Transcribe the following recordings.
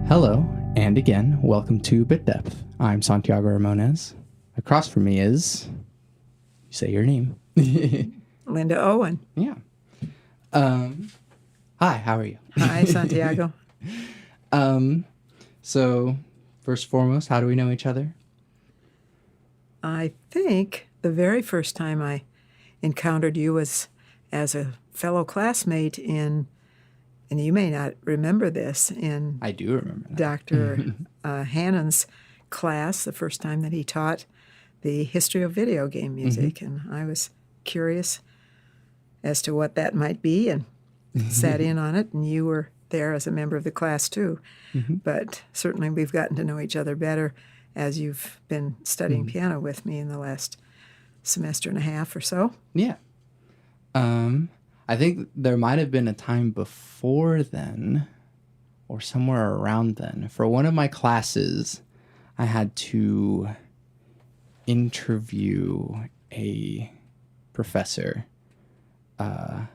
Hello, and again, welcome to Bit Depth. I'm Santiago Ramones. Across from me is, you say your name. Linda Owen. Yeah. Hi, how are you? Hi, Santiago. So, first and foremost, how do we know each other? I think the very first time I encountered you was as a fellow classmate in, and you may not remember this, in I do remember that. Dr. Hannon's class, the first time that he taught the history of video game music. And I was curious as to what that might be and sat in on it, and you were there as a member of the class too. But certainly we've gotten to know each other better as you've been studying piano with me in the last semester and a half or so. Yeah. I think there might have been a time before then or somewhere around then. For one of my classes, I had to interview a professor. And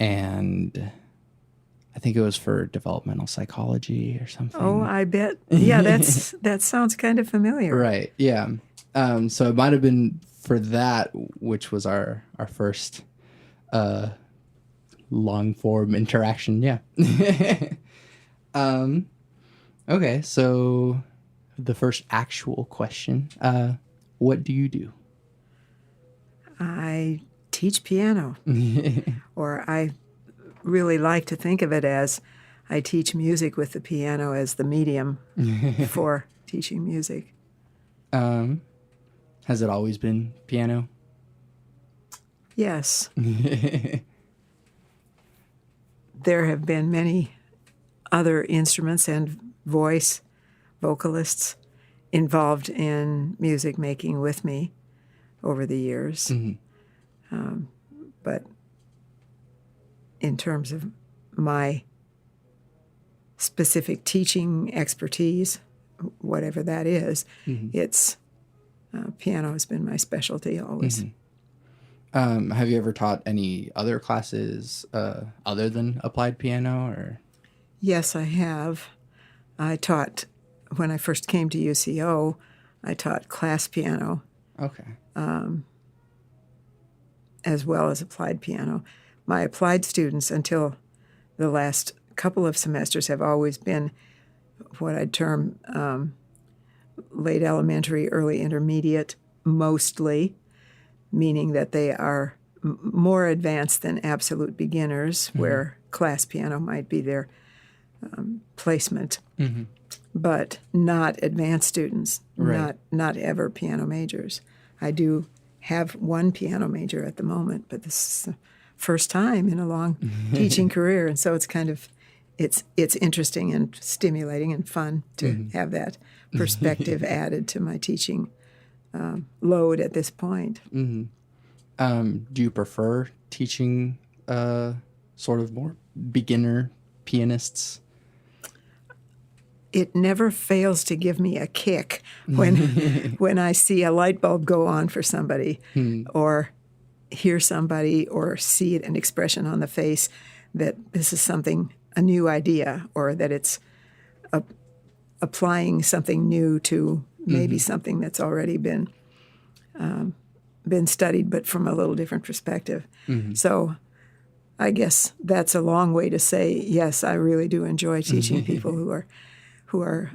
I think it was for developmental psychology or something. Oh, I bet. Yeah, that sounds kind of familiar. Right, yeah. So it might have been for that, which was our first long form interaction. Yeah. Okay, so the first actual question, what do you do? I teach piano, or I really like to think of it as I teach music with the piano as the medium for teaching music. Has it always been piano? Yes. There have been many other instruments and vocalists involved in music making with me over the years. But in terms of my specific teaching expertise, whatever that is, it's piano has been my specialty always. Have you ever taught any other classes other than applied piano? Or Yes, I have. I taught, when I first came to UCO, I taught class piano. Okay. As well as applied piano. My applied students, until the last couple of semesters, have always been what I'd term late elementary, early intermediate, mostly, meaning that they are more advanced than absolute beginners, where class piano might be their placement, but not advanced students, Right. not ever piano majors. I do have one piano major at the moment, but this is the first time in a long teaching career, and so it's kind of it's interesting and stimulating and fun to have that perspective added to my teaching load at this point. Do you prefer teaching sort of more beginner pianists? It never fails to give me a kick when I see a light bulb go on for somebody, or hear somebody, or see an expression on the face that this is something, a new idea, or that it's applying something new to maybe something that's already been studied, but from a little different perspective. So I guess that's a long way to say, yes, I really do enjoy teaching people who are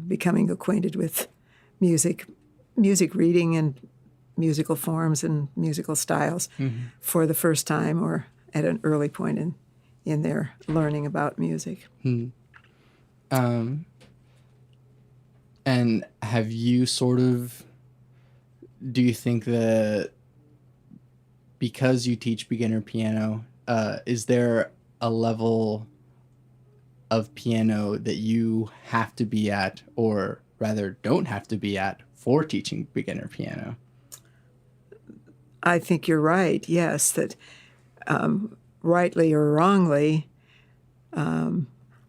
becoming acquainted with music reading and musical forms and musical styles for the first time, or at an early point in their learning about music. And have you do you think that because you teach beginner piano, is there a level of piano that you have to be at, or rather don't have to be at, for teaching beginner piano? I think you're right, yes, that rightly or wrongly,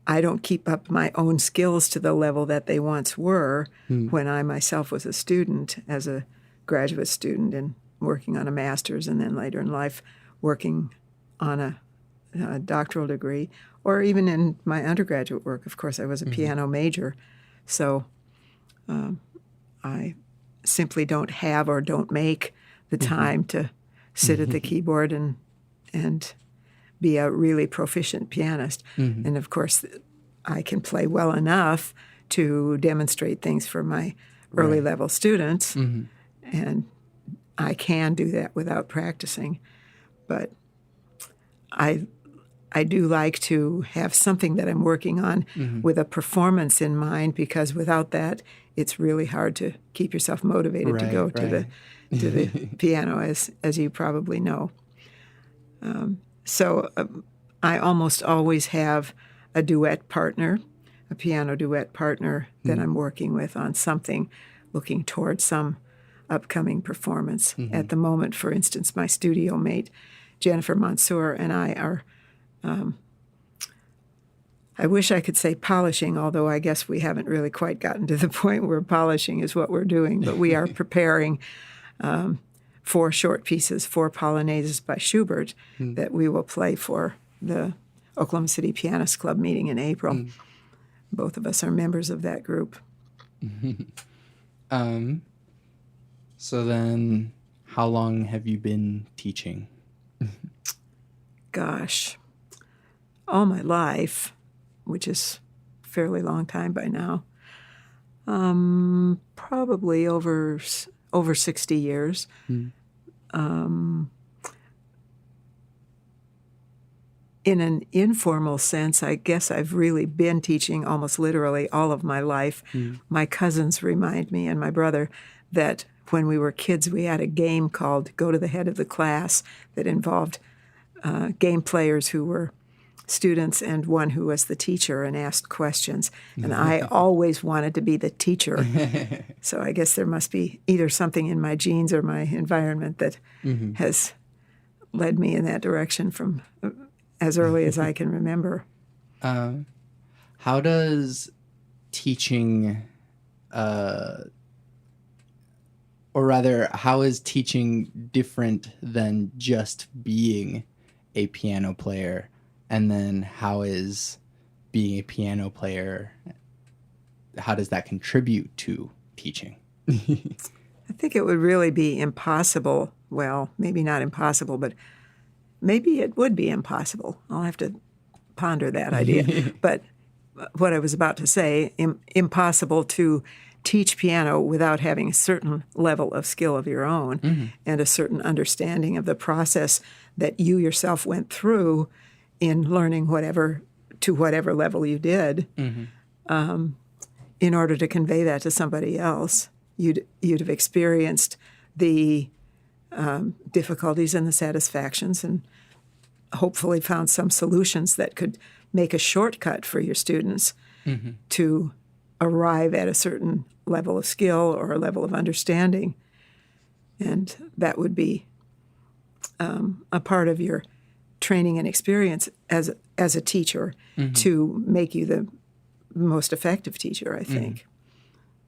I don't keep up my own skills to the level that they once were when I myself was a student, as a graduate student, and working on a master's, and then later in life working on doctoral degree, or even in my undergraduate work. Of course, I was a piano major, so I simply don't have or don't make the time to sit at the keyboard and be a really proficient pianist. And of course, I can play well enough to demonstrate things for my early level students, and I can do that without practicing. But I do like to have something that I'm working on with a performance in mind, because without that, it's really hard to keep yourself motivated to go to the piano, as you probably know. So I almost always have a duet partner, a piano duet partner that I'm working with on something, looking towards some upcoming performance. At the moment, for instance, my studio mate, Jennifer Mansour, and I are, I wish I could say polishing, although I guess we haven't really quite gotten to the point where polishing is what we're doing, but we are preparing 4 short pieces, 4 polonaises by Schubert that we will play for the Oklahoma City Pianist Club meeting in April. Both of us are members of that group. So then, how long have you been teaching? Gosh, all my life, which is a fairly long time by now. Probably over 60 years. In an informal sense, I guess I've really been teaching almost literally all of my life. My cousins remind me, and my brother, that when we were kids, we had a game called Go to the Head of the Class that involved game players who were students and one who was the teacher and asked questions. And I always wanted to be the teacher. So I guess there must be either something in my genes or my environment that has led me in that direction from as early as I can remember. How does teaching, or rather, how is teaching different than just being a piano player? And then how is being a piano player, how does that contribute to teaching? I think it would really be impossible. Well, maybe not impossible, but maybe it would be impossible. I'll have to ponder that idea. But what I was about to say, impossible to teach piano without having a certain level of skill of your own and a certain understanding of the process that you yourself went through in learning whatever level you did, in order to convey that to somebody else. You'd have experienced the difficulties and the satisfactions, and hopefully found some solutions that could make a shortcut for your students to arrive at a certain level of skill or a level of understanding. And that would be a part of your training and experience as a teacher to make you the most effective teacher, I think.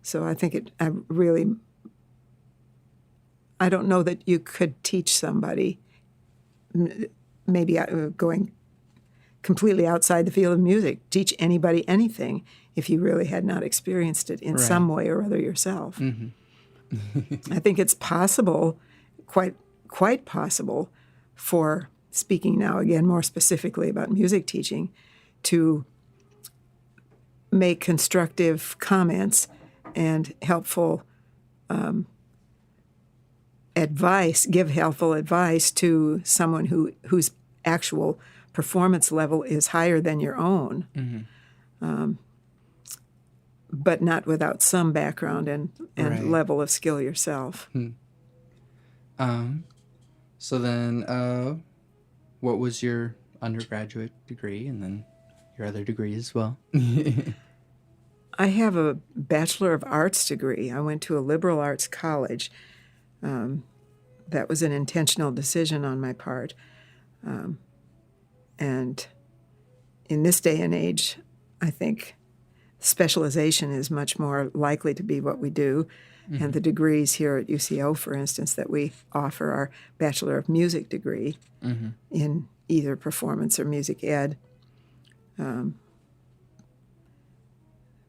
So I think I don't know that you could teach somebody, maybe going completely outside the field of music, teach anybody anything if you really had not experienced it in some way or other yourself. I think it's possible, quite possible, for, speaking now again more specifically about music teaching, to make constructive comments and helpful advice, give helpful advice to someone whose actual performance level is higher than your own, but not without some background and level of skill yourself. So then, what was your undergraduate degree and then your other degree as well? I have a Bachelor of Arts degree. I went to a liberal arts college. That was an intentional decision on my part. And in this day and age, I think specialization is much more likely to be what we do. And the degrees here at UCO, for instance, that we offer are Bachelor of Music degree in either performance or music ed,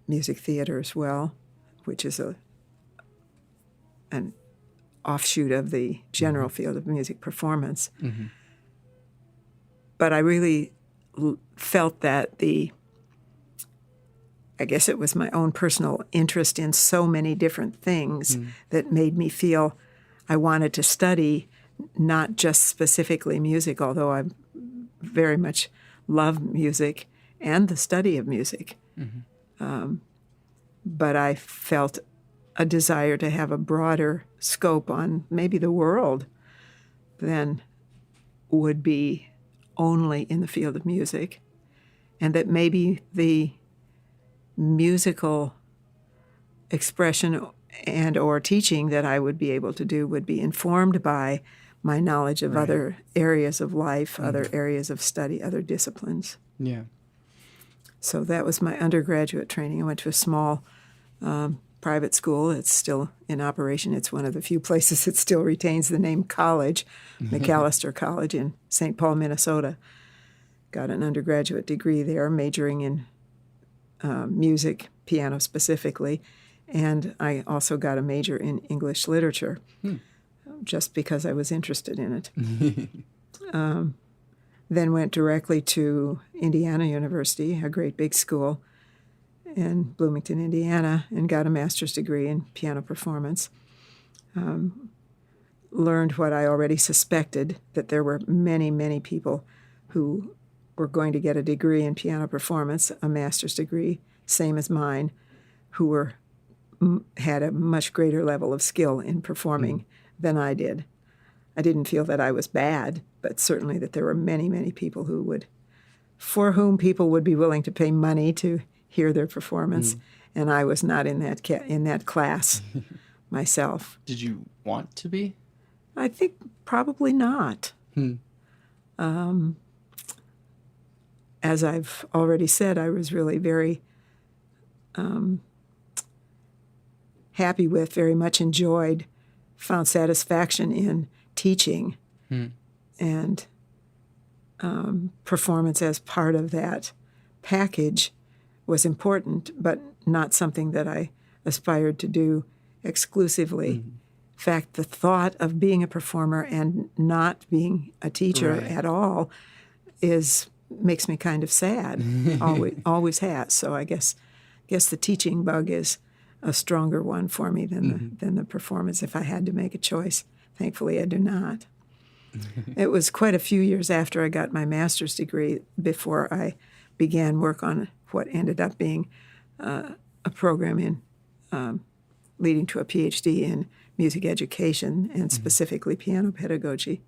music theater as well, which is an offshoot of the general field of music performance. Mm-hmm. But I really felt that I guess it was my own personal interest in so many different things that made me feel I wanted to study not just specifically music, although I very much love music and the study of music. But I felt a desire to have a broader scope on maybe the world than would be only in the field of music, and that maybe the musical expression and or teaching that I would be able to do would be informed by my knowledge of other areas of life, other areas of study, other disciplines. Yeah. So that was my undergraduate training. I went to a small private school. It's still in operation. It's one of the few places that still retains the name college, McAllister College in St. Paul, Minnesota. Got an undergraduate degree there, majoring in music, piano specifically, and I also got a major in English literature, just because I was interested in it. Then went directly to Indiana University, a great big school in Bloomington, Indiana, and got a master's degree in piano performance. Learned what I already suspected, that there were many, many people who were going to get a degree in piano performance, a master's degree, same as mine, who had a much greater level of skill in performing than I did. I didn't feel that I was bad, but certainly that there were many, many people for whom people would be willing to pay money to hear their performance, and I was not in that class myself. Did you want to be? I think probably not. As I've already said, I was really very happy with, very much enjoyed, found satisfaction in teaching, and performance as part of that package was important, but not something that I aspired to do exclusively. In fact, the thought of being a performer and not being a teacher at all makes me kind of sad. Always has. So I guess the teaching bug is a stronger one for me than the performance if I had to make a choice. Thankfully, I do not. It was quite a few years after I got my master's degree before I began work on what ended up being a program in leading to a PhD in music education and specifically piano pedagogy.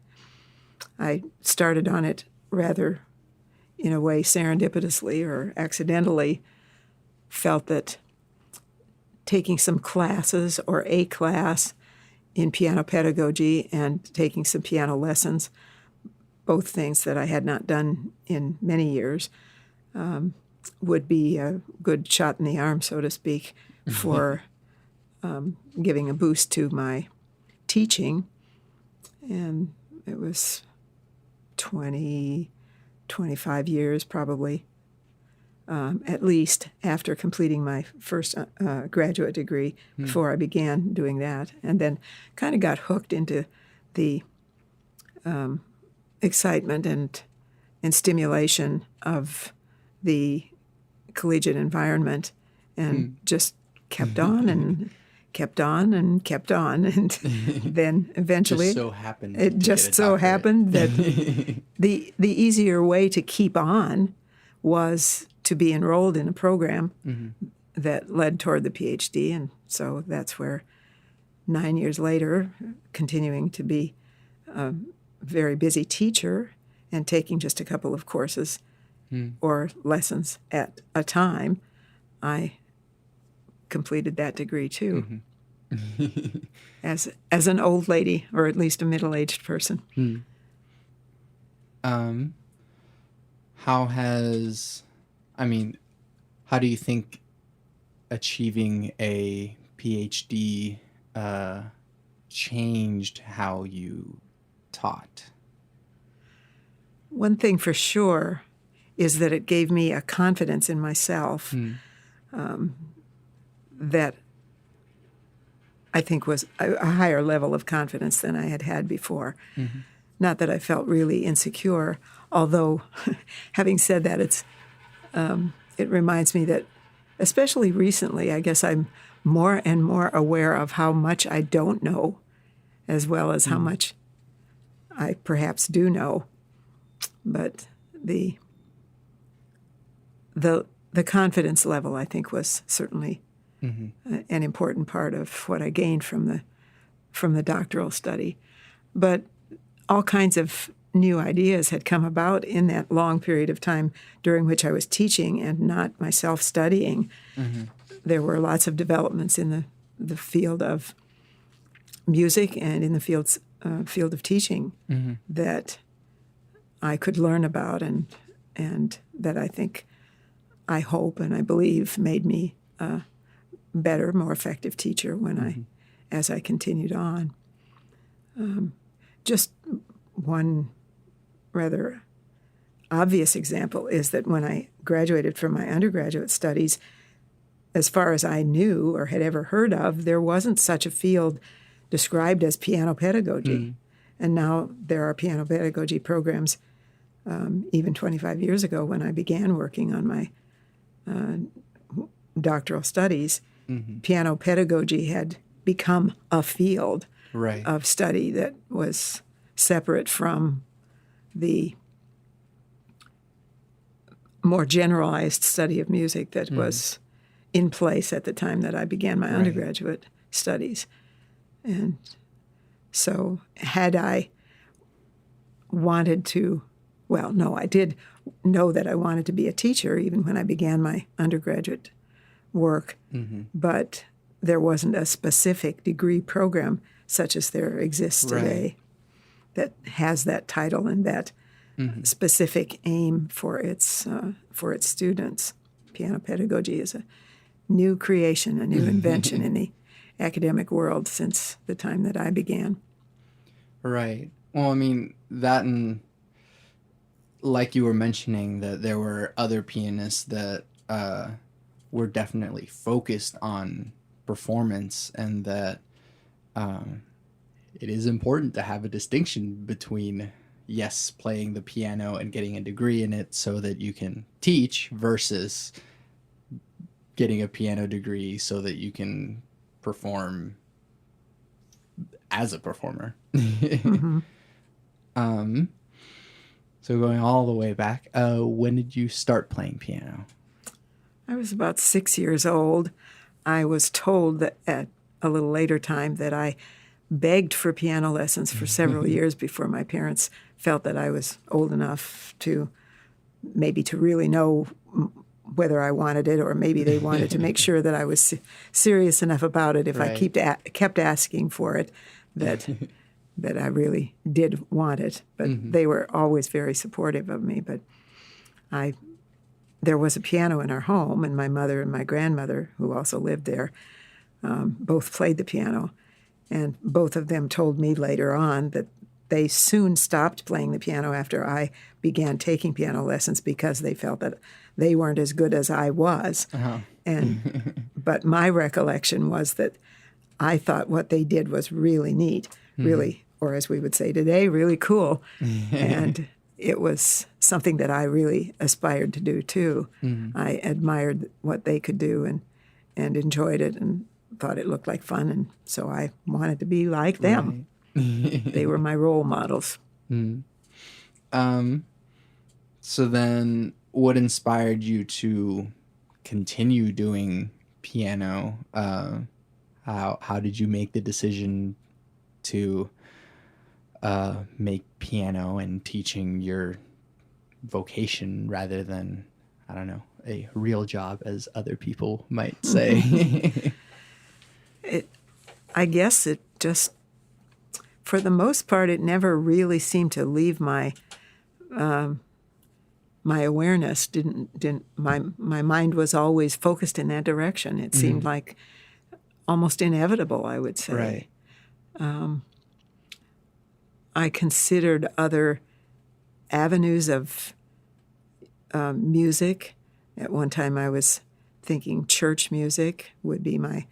I started on it rather, in a way, serendipitously or accidentally. Felt that taking some classes or a class in piano pedagogy and taking some piano lessons, both things that I had not done in many years, would be a good shot in the arm, so to speak, for giving a boost to my teaching. And it was 25 years probably, at least, after completing my first graduate degree before I began doing that. And then kind of got hooked into the excitement and stimulation of the collegiate environment, and just kept on and kept on and kept on. And then eventually it just so happened that the easier way to keep on was to be enrolled in a program that led toward the PhD. And so that's where 9 years later, continuing to be a very busy teacher and taking just a couple of courses or lessons at a time, I completed that degree too, as an old lady, or at least a middle-aged person. How do you think achieving a PhD changed how you taught? one thing for sure is that it gave me a confidence in myself that I think was a higher level of confidence than I had had before. Not that I felt really insecure, although having said that, it reminds me that especially recently, I guess I'm more and more aware of how much I don't know as well as how much I perhaps do know. But the confidence level, I think, was certainly an important part of what I gained from the doctoral study. But all kinds of new ideas had come about in that long period of time during which I was teaching and not myself studying. There were lots of developments in the field of music and in the field of teaching that I could learn about and that I hope and I believe made me a better, more effective teacher as I continued on. Just one rather obvious example is that when I graduated from my undergraduate studies, as far as I knew or had ever heard of, there wasn't such a field described as piano pedagogy. And now there are piano pedagogy programs. Even 25 years ago when I began working on my doctoral studies, piano pedagogy had become a field of study that was separate from the more generalized study of music that was in place at the time that I began my undergraduate studies. And so had I wanted to, well, no, I did know that I wanted to be a teacher even when I began my undergraduate work, but there wasn't a specific degree program such as there exists today that has that title and that specific aim for its students. Piano pedagogy is a new creation, a new invention in the academic world since the time that I began. Right. Well, I mean, that and like you were mentioning, that there were other pianists that were definitely focused on performance, and that it is important to have a distinction between, yes, playing the piano and getting a degree in it so that you can teach versus getting a piano degree so that you can perform as a performer. So going all the way back, when did you start playing piano? I was about 6 years old. I was told that at a little later time that I begged for piano lessons for several years before my parents felt that I was old enough to maybe to really know whether I wanted it, or maybe they wanted to make sure that I was serious enough about it if I kept asking for it, that I really did want it. But they were always very supportive of me. But there was a piano in our home, and my mother and my grandmother, who also lived there, both played the piano. And both of them told me later on that they soon stopped playing the piano after I began taking piano lessons because they felt that they weren't as good as I was. But my recollection was that I thought what they did was really neat, really, or as we would say today, really cool. And it was something that I really aspired to do too. I admired what they could do and enjoyed it and thought it looked like fun, and so I wanted to be like them. They were my role models. So then what inspired you to continue doing piano? How did you make the decision to make piano and teaching your vocation rather than, I don't know, a real job, as other people might say? I guess it just, for the most part, it never really seemed to leave my my awareness. My mind was always focused in that direction. It seemed like almost inevitable, I would say. I considered other avenues of music. At one time, I was thinking church music would be my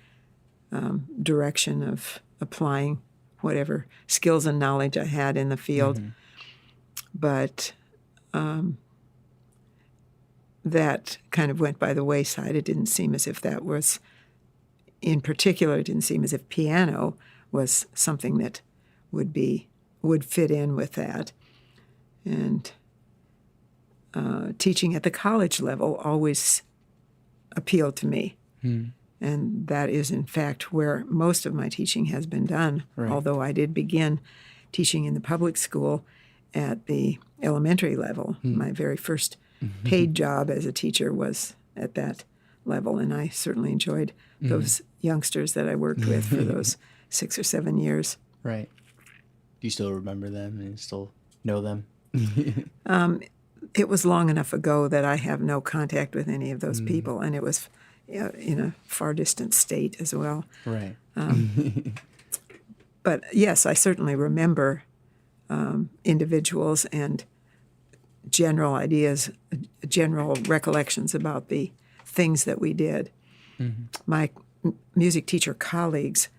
direction of applying whatever skills and knowledge I had in the field. But that kind of went by the wayside. It didn't seem as if that was, in particular, it didn't seem as if piano was something that would fit in with that. And teaching at the college level always appealed to me. And that is, in fact, where most of my teaching has been done, Right. although I did begin teaching in the public school at the elementary level. My very first paid job as a teacher was at that level, and I certainly enjoyed those youngsters that I worked with for those 6 or 7 years. Right. Do you still remember them and still know them? It was long enough ago that I have no contact with any of those people, and it was in a far distant state as well. Right. But yes, I certainly remember individuals and general ideas, general recollections about the things that we did. My music teacher colleagues,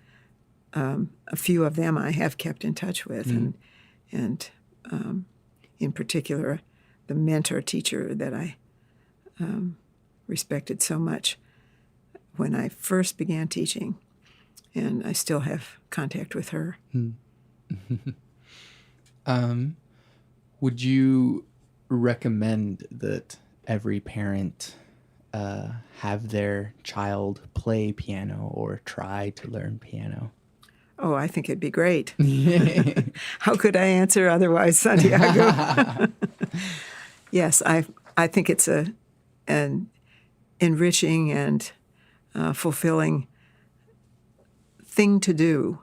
a few of them I have kept in touch with, and in particular, the mentor teacher that I respected so much when I first began teaching, and I still have contact with her. Would you recommend that every parent have their child play piano or try to learn piano? Oh, I think it'd be great. How could I answer otherwise, Santiago? Yes, I think it's an enriching and fulfilling thing to do,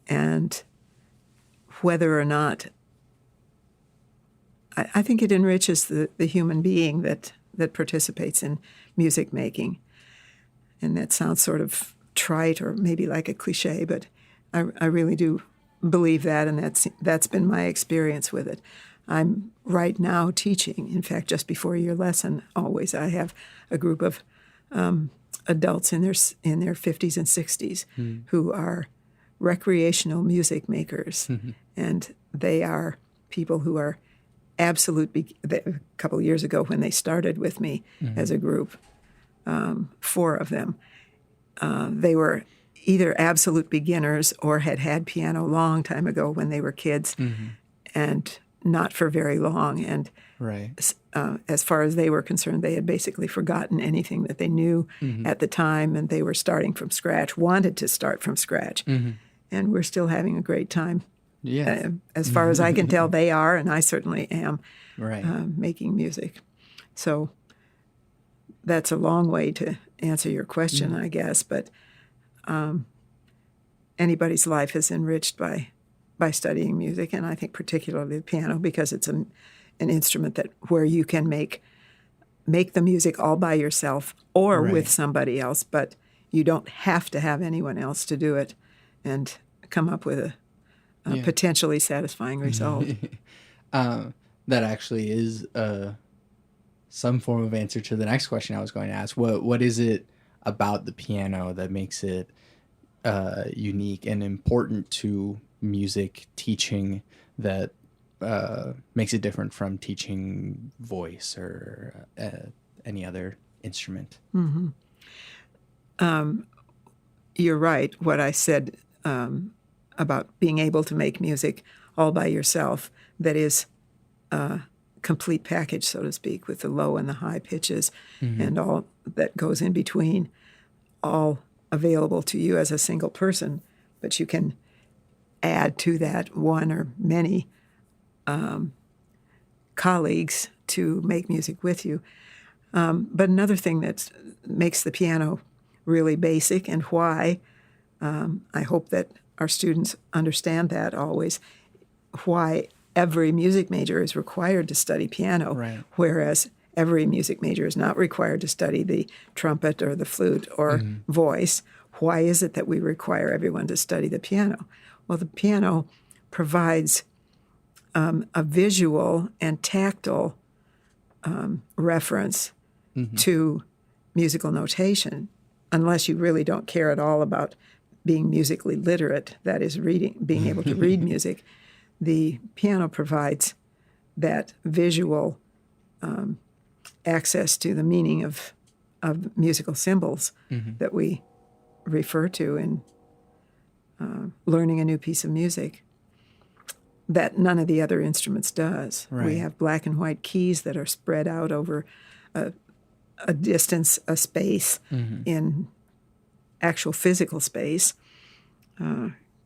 and whether or not I think it enriches the human being that participates in music making. And that sounds sort of trite or maybe like a cliche, but I really do believe that, and that's been my experience with it. I'm right now teaching. In fact, just before your lesson, always I have a group of adults in their 50s and 60s who are recreational music makers, and they are people who are a couple of years ago when they started with me as a group, 4 of them, they were either absolute beginners or had piano a long time ago when they were kids, and not for very long. And Right. As far as they were concerned, they had basically forgotten anything that they knew at the time, and they were starting from scratch, wanted to start from scratch. And we're still having a great time. Yes. As far as I can tell, they are, and I certainly am, Right. making music. So that's a long way to answer your question, I guess. But anybody's life is enriched by studying music, and I think particularly the piano, because it's an instrument where you can make the music all by yourself or Right. with somebody else, but you don't have to have anyone else to do it and come up with a potentially satisfying result. That actually is some form of answer to the next question I was going to ask. What is it about the piano that makes it unique and important to music teaching that makes it different from teaching voice or any other instrument? You're right. What I said about being able to make music all by yourself, that is a complete package, so to speak, with the low and the high pitches and all that goes in between, all available to you as a single person, but you can add to that one or many colleagues to make music with you. But another thing that makes the piano really basic, and why I hope that our students understand that always, why every music major is required to study piano, Right. whereas every music major is not required to study the trumpet or the flute or voice. Why is it that we require everyone to study the piano? Well, the piano provides a visual and tactile reference to musical notation, unless you really don't care at all about being musically literate, that is, being able to read music. The piano provides that visual access to the meaning of musical symbols that we refer to in learning a new piece of music that none of the other instruments does. Right. We have black and white keys that are spread out over a distance, a space in actual physical space,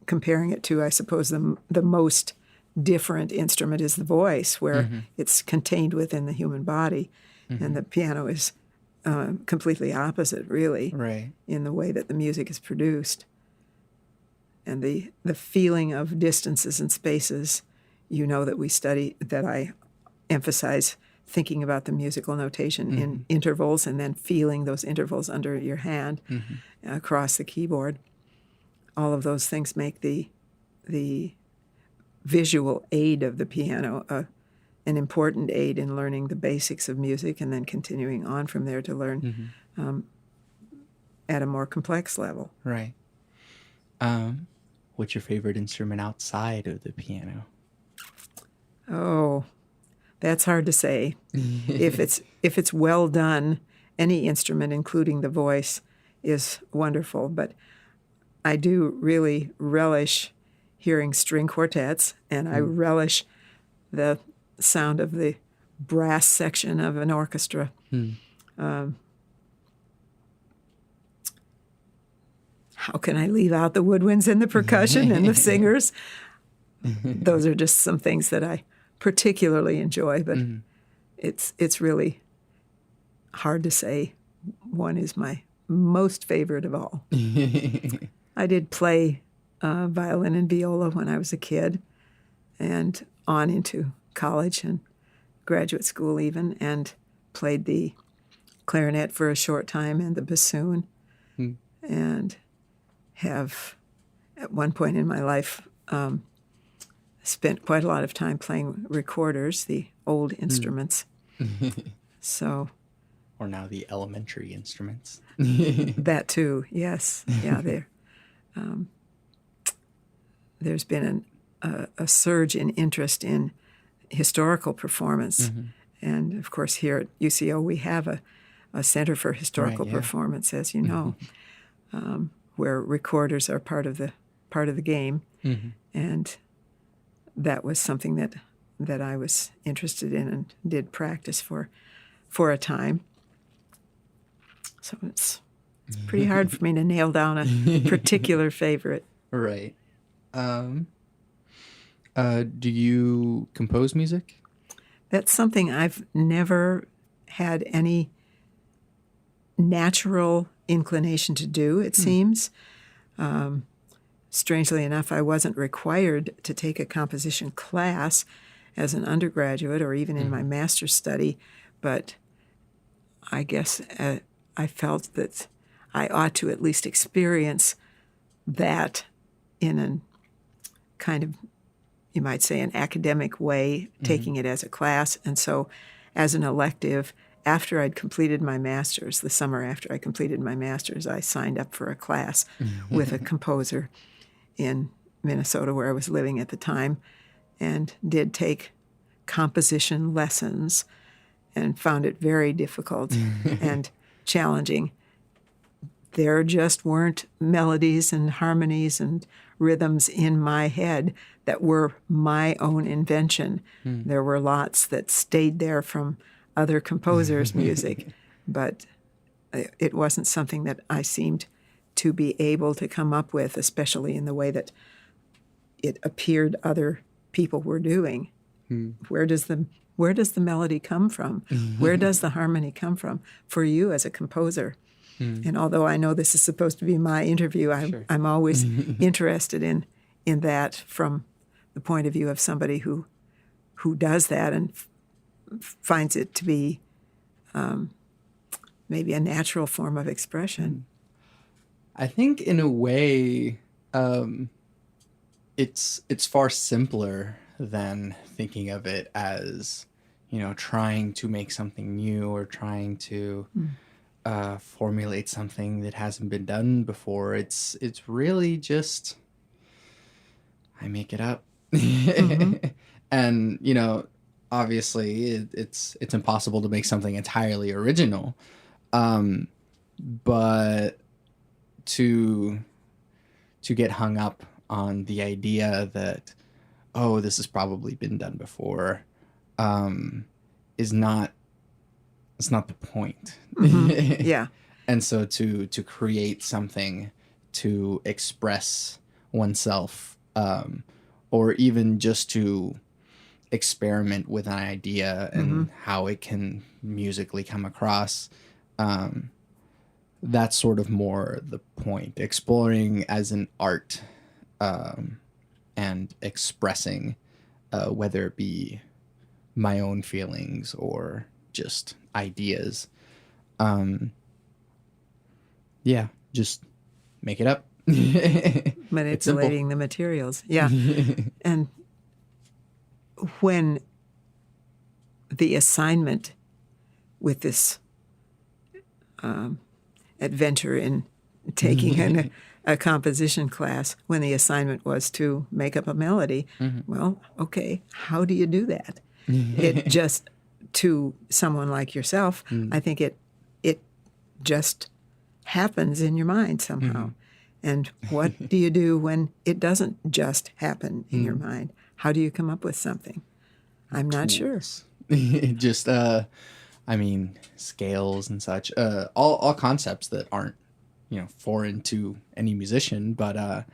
comparing it to, I suppose, the most different instrument is the voice, where it's contained within the human body, and the piano is completely opposite, really, Right. in the way that the music is produced. And the feeling of distances and spaces, that I emphasize thinking about the musical notation in intervals and then feeling those intervals under your hand across the keyboard. All of those things make the visual aid of the piano an important aid in learning the basics of music and then continuing on from there to learn at a more complex level. Right. What's your favorite instrument outside of the piano? Oh, that's hard to say. If it's well done, any instrument, including the voice, is wonderful. But I do really relish hearing string quartets, and I relish the sound of the brass section of an orchestra. How can I leave out the woodwinds and the percussion and the singers? Those are just some things that I particularly enjoy, but it's really hard to say one is my most favorite of all. I did play violin and viola when I was a kid and on into college and graduate school even, and played the clarinet for a short time and the bassoon, and have at one point in my life spent quite a lot of time playing recorders, the old instruments. So, or now the elementary instruments. That too, yes. Yeah, there's been a surge in interest in historical performance. And, of course, here at UCO we have a Center for Historical Performance, as you know, where recorders are part of the game. And that was something that I was interested in and did practice for a time. So it's pretty hard for me to nail down a particular favorite. Right. Do you compose music? That's something I've never had any natural inclination to do, it seems. Strangely enough, I wasn't required to take a composition class as an undergraduate or even in my master's study, but I guess I felt that I ought to at least experience that in a kind of, you might say, an academic way, taking it as a class. And so as an elective, after I'd completed my master's, the summer after I completed my master's, I signed up for a class with a composer in Minnesota where I was living at the time, and did take composition lessons and found it very difficult and challenging. There just weren't melodies and harmonies and rhythms in my head that were my own invention. There were lots that stayed there from other composers' music, but it wasn't something that I seemed to be able to come up with, especially in the way that it appeared other people were doing. Where does the melody come from? Where does the harmony come from for you as a composer? And although I know this is supposed to be my interview, I'm always interested in that from the point of view of somebody who does that and finds it to be maybe a natural form of expression. I think in a way, it's far simpler than thinking of it as, trying to make something new or trying to formulate something that hasn't been done before. It's really just I make it up. Mm-hmm. And obviously it's impossible to make something entirely original, but to get hung up on the idea that, oh, this has probably been done before, is not it's not the point. Mm-hmm. Yeah. And so to create something to express oneself, or even just to experiment with an idea Mm-hmm. and how it can musically come across, that's sort of more the point. Exploring as an art, and expressing, whether it be my own feelings or just ideas. Yeah, just make it up. It's simple. Manipulating the materials. Yeah. And when the assignment with this adventure in taking a composition class, when the assignment was to make up a melody, well, okay, how do you do that? It just, to someone like yourself, I think it just happens in your mind somehow. And what do you do when it doesn't just happen in your mind? How do you come up with something? I'm not sure. Just scales and such, all concepts that aren't foreign to any musician, but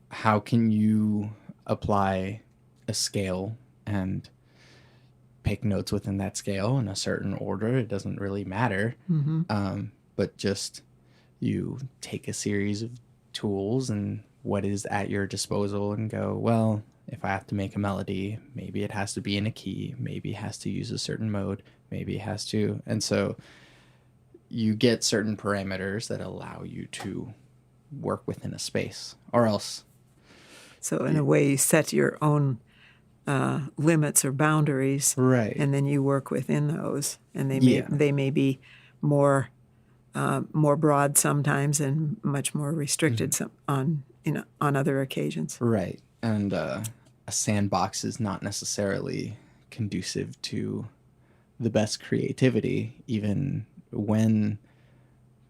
how can you apply a scale and pick notes within that scale in a certain order? It doesn't really matter. But just you take a series of tools and what is at your disposal and go, well, if I have to make a melody, maybe it has to be in a key, maybe it has to use a certain mode, maybe it has to. And so you get certain parameters that allow you to work within a space, or else. So in a way, you set your own limits or boundaries, Right. and then you work within those. And Yeah. they may be more broad sometimes and much more restricted on other occasions. Right. And a sandbox is not necessarily conducive to the best creativity, even when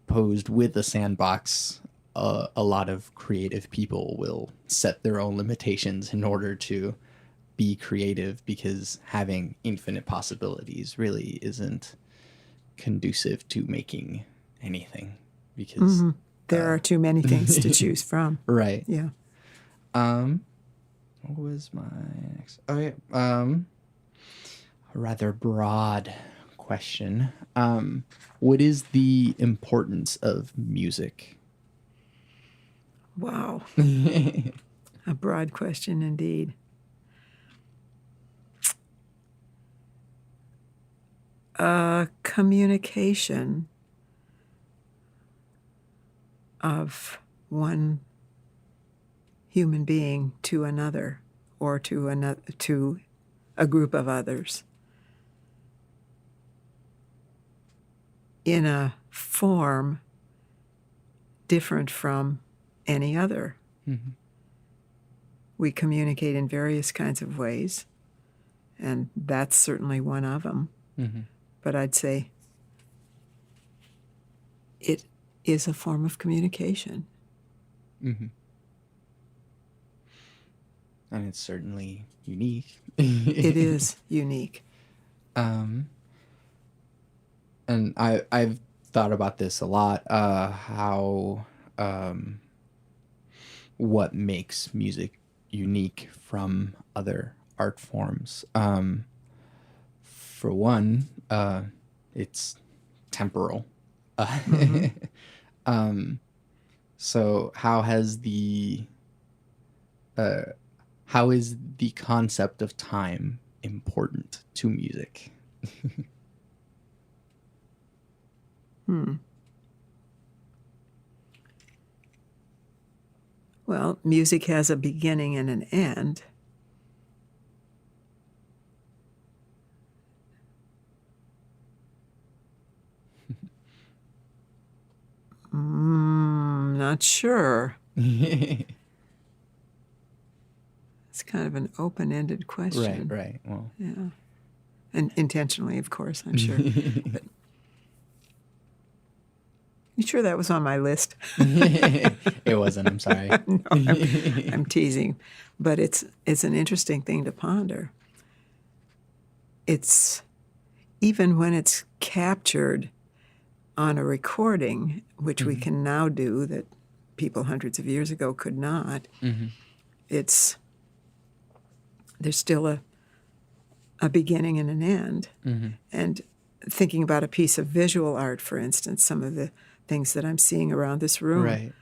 posed with a sandbox. A lot of creative people will set their own limitations in order to be creative, because having infinite possibilities really isn't conducive to making anything, because There are too many things to choose from. Right. Yeah. What was my next? Oh yeah. A rather broad question. What is the importance of music? Wow. A broad question indeed. Communication of one human being to another, or to a group of others, in a form different from any other. We communicate in various kinds of ways, and that's certainly one of them. But I'd say it is a form of communication. And it's certainly unique. It is unique. And I've thought about this a lot. How what makes music unique from other art forms? For one, it's temporal. So how is the concept of time important to music? Well, music has a beginning and an end. Not sure. It's kind of an open-ended question. Right. Well, Yeah. And intentionally, of course, I'm sure. But you sure that was on my list? it wasn't. I'm sorry. No, I'm teasing. But it's an interesting thing to ponder. It's, even when it's captured on a recording, which we can now do that people hundreds of years ago could not, there's still a beginning and an end. And thinking about a piece of visual art, for instance, some of the things that I'm seeing around this room, Right.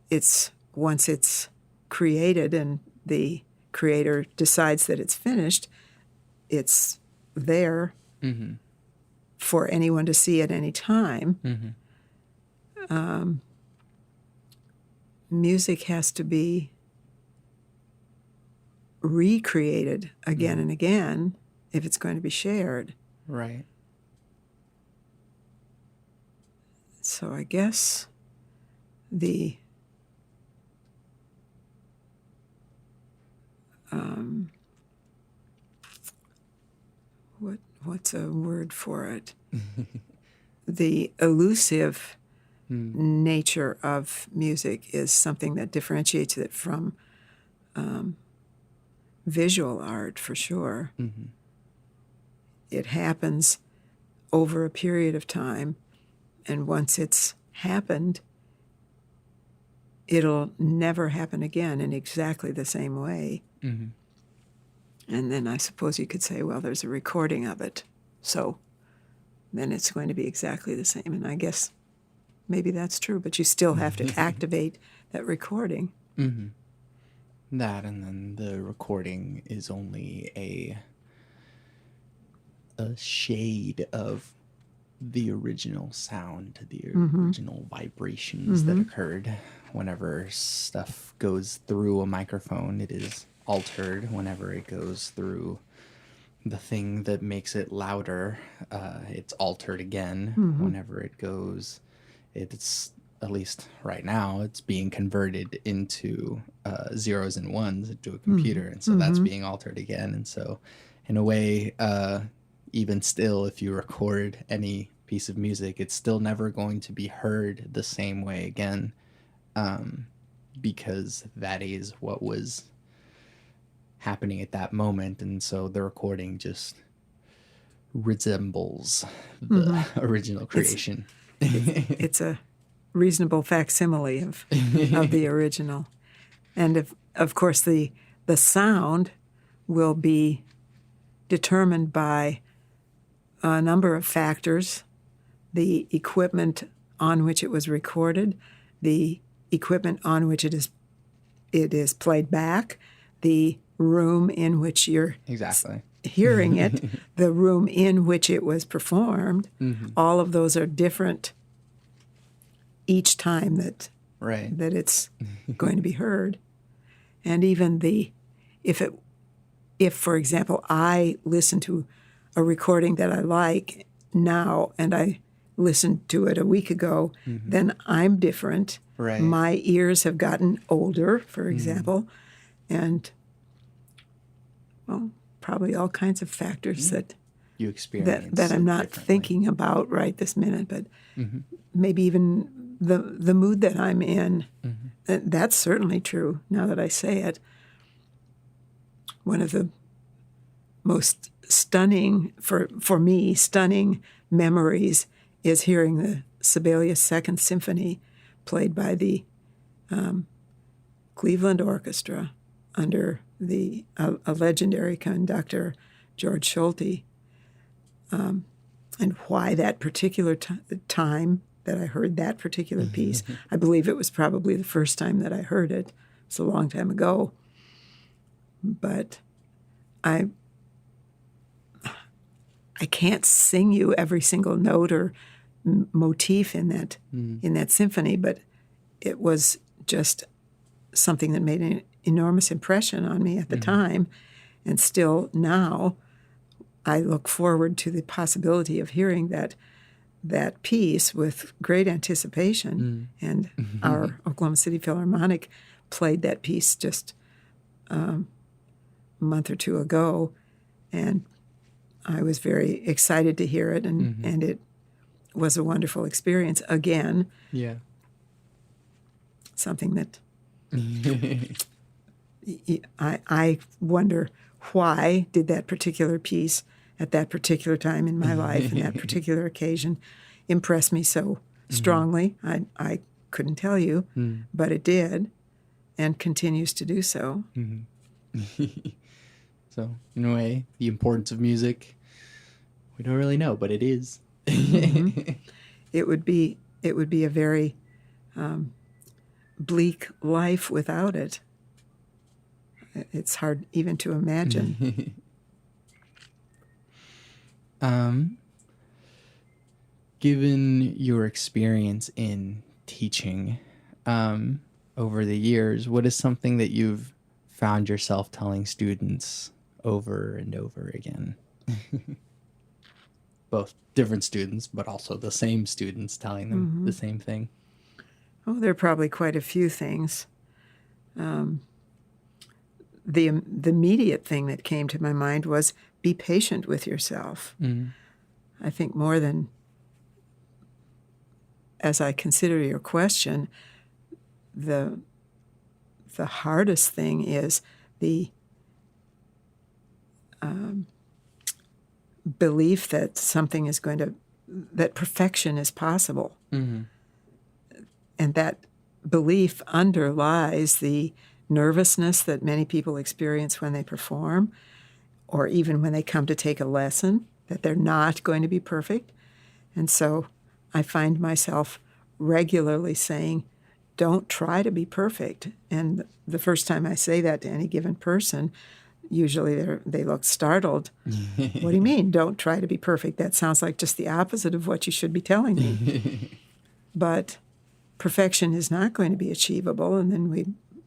it's, once it's created and the creator decides that it's finished, it's there for anyone to see at any time. Music has to be recreated again and again if it's going to be shared. Right. So I guess the what's a word for it? The elusive nature of music is something that differentiates it from visual art, for sure. It happens over a period of time, and once it's happened, it'll never happen again in exactly the same way. And then I suppose you could say, well, there's a recording of it, so then it's going to be exactly the same. And I guess maybe that's true, but you still have to activate that recording. That, and then the recording is only a shade of the original sound, the original vibrations that occurred. Whenever stuff goes through a microphone, it is altered. Whenever it goes through the thing that makes it louder, it's altered again. Whenever it goes, it's, at least right now, it's being converted into zeros and ones into a computer, and so that's being altered again. And so in a way, even still, if you record any piece of music, it's still never going to be heard the same way again, because that is what was happening at that moment. And so the recording just resembles the original creation. It's a reasonable facsimile of the original. And of course, the sound will be determined by a number of factors: the equipment on which it was recorded, the equipment on which it is played back, the room in which you're hearing it, the room in which it was performed. All of those are different each time that it's going to be heard. And even if for example, I listen to a recording that I like now and I listened to it a week ago, then I'm different. My ears have gotten older, for example, and, well, probably all kinds of factors that you experience that I'm not thinking about right this minute, but maybe even the mood that I'm in. That's certainly true now that I say it. One of the most stunning, for me, stunning memories is hearing the Sibelius Second Symphony played by the Cleveland Orchestra under a legendary conductor, George Schulte. And why that particular time that I heard that particular piece, I believe it was probably the first time that I heard it. It's a long time ago. But I can't sing you every single note or motif in that symphony, but it was just something that made an enormous impression on me at the time, and still now I look forward to the possibility of hearing that that piece with great anticipation, and our Oklahoma City Philharmonic played that piece just a month or two ago, and I was very excited to hear it, and it was a wonderful experience. Again, Yeah. something that I wonder, why did that particular piece at that particular time in my life and that particular occasion impress me so strongly? I couldn't tell you, but it did, and continues to do so. So, in a way, the importance of music, we don't really know, but it is. It would be a very bleak life without it. It's hard even to imagine. Given your experience in teaching over the years, what is something that you've found yourself telling students over and over again? Both different students, but also the same students telling them the same thing. Oh, there are probably quite a few things. The immediate thing that came to my mind was be patient with yourself. I think more than, as I consider your question, the hardest thing is the belief that something is that perfection is possible. And that belief underlies the nervousness that many people experience when they perform, or even when they come to take a lesson, that they're not going to be perfect. And so I find myself regularly saying, don't try to be perfect. And the first time I say that to any given person, usually they look startled. What do you mean, don't try to be perfect? That sounds like just the opposite of what you should be telling me. But perfection is not going to be achievable, and then we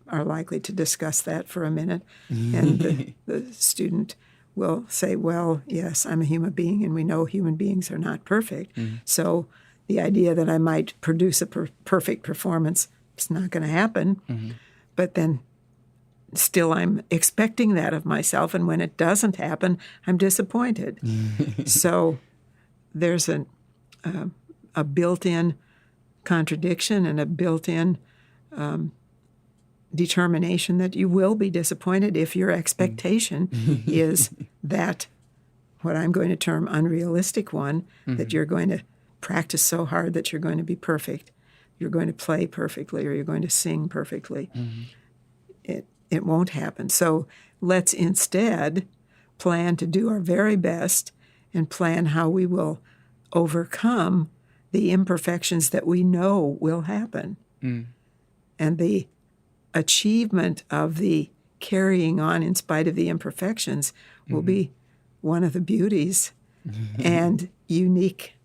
are likely to discuss that for a minute. And the student will say, well, yes, I'm a human being, and we know human beings are not perfect. So the idea that I might produce a perfect performance is not going to happen. But then still I'm expecting that of myself, and when it doesn't happen, I'm disappointed. So there's a built-in contradiction and a built-in determination that you will be disappointed if your expectation is that, what I'm going to term unrealistic one, that you're going to practice so hard that you're going to be perfect, you're going to play perfectly, or you're going to sing perfectly. It won't happen. So let's instead plan to do our very best and plan how we will overcome the imperfections that we know will happen. And the achievement of the carrying on in spite of the imperfections will be one of the beauties and unique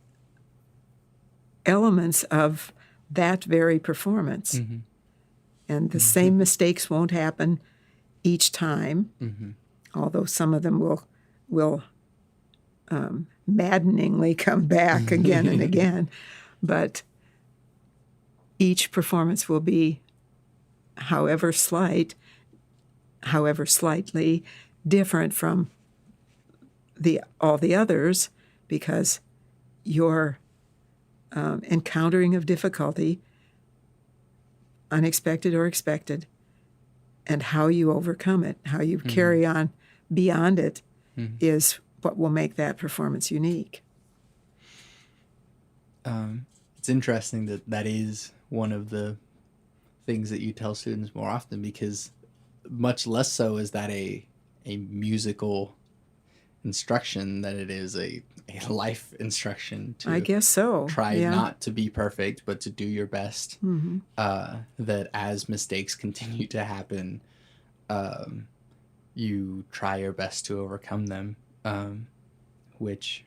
elements of that very performance. And the same mistakes won't happen each time, although some of them will maddeningly come back again and again. But each performance will be, however slightly different from all the others, because your encountering of difficulty, unexpected or expected, and how you overcome it, how you carry on beyond it, is what will make that performance unique. It's interesting that is one of the things that you tell students more often, because much less so is that a musical instruction than it is a life instruction to, I guess so. Try not to be perfect, but to do your best. That as mistakes continue to happen, you try your best to overcome them, which,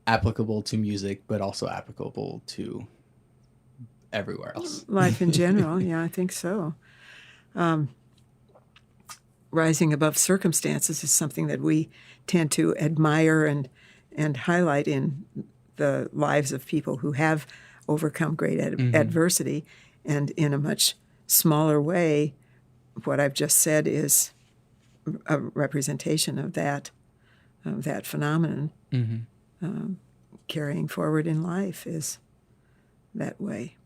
applicable to music, but also applicable to everywhere else. Life in general, I think so. Rising above circumstances is something that we tend to admire and highlight in the lives of people who have overcome great adversity, and in a much smaller way, what I've just said is a representation of that phenomenon. Carrying forward in life is that way.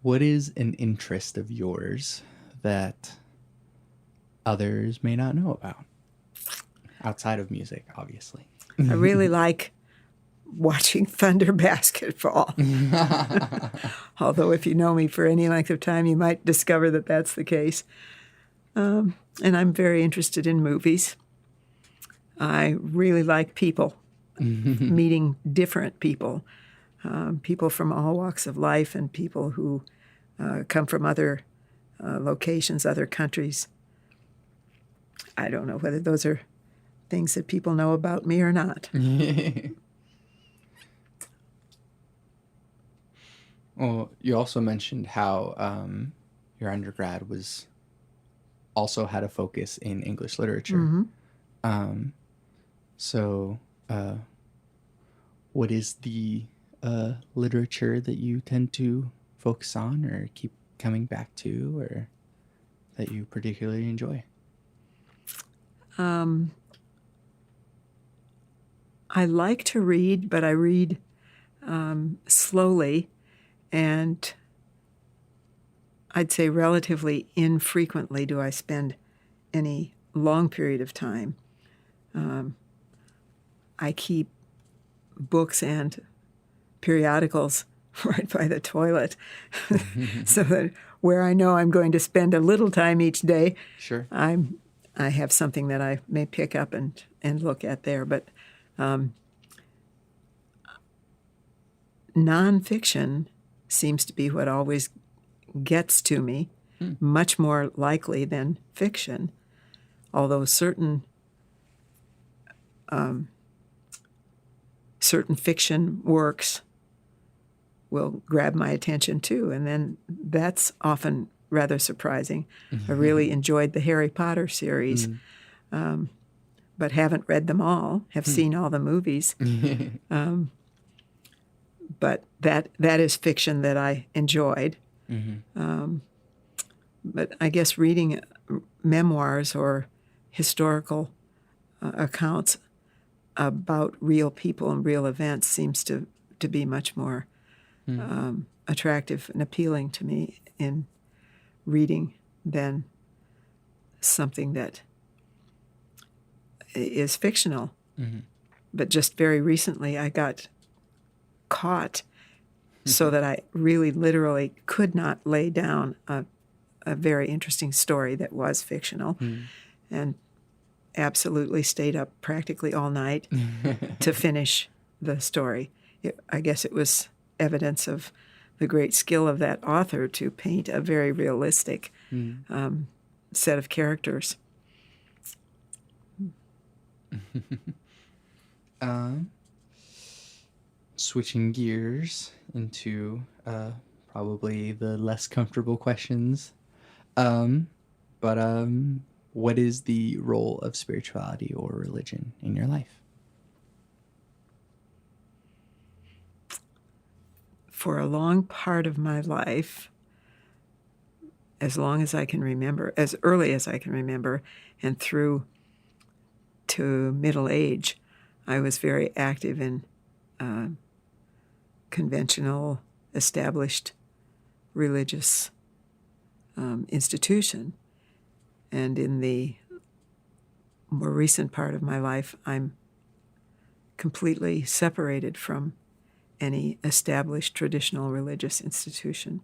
What is an interest of yours that others may not know about? Outside of music, obviously. I really like watching Thunder basketball. Although if you know me for any length of time, you might discover that that's the case. And I'm very interested in movies. I really like people, meeting different people, people from all walks of life and people who come from other locations, other countries. I don't know whether those are things that people know about me or not. Well, you also mentioned how your undergrad was also had a focus in English literature. So what is the literature that you tend to focus on or keep coming back to, or that you particularly enjoy? I like to read, but I read slowly, and I'd say relatively infrequently do I spend any long period of time. I keep books and periodicals right by the toilet so that where I know I'm going to spend a little time each day, Sure. I have something that I may pick up and look at there. But nonfiction seems to be what always gets to me, much more likely than fiction, although certain fiction works will grab my attention too, and then that's often rather surprising. I really enjoyed the Harry Potter series, but haven't read them all, have seen all the movies. But that is fiction that I enjoyed. But I guess reading memoirs or historical accounts about real people and real events seems to be much more attractive and appealing to me in reading than something that is fictional. But just very recently I got caught so that I really literally could not lay down a very interesting story that was fictional, and absolutely stayed up practically all night to finish the story. I guess it was evidence of the great skill of that author to paint a very realistic set of characters. Switching gears into probably the less comfortable questions. But what is the role of spirituality or religion in your life? For a long part of my life, as long as I can remember, as early as I can remember, and through to middle age, I was very active in conventional, established religious institution. And in the more recent part of my life, I'm completely separated from any established traditional religious institution.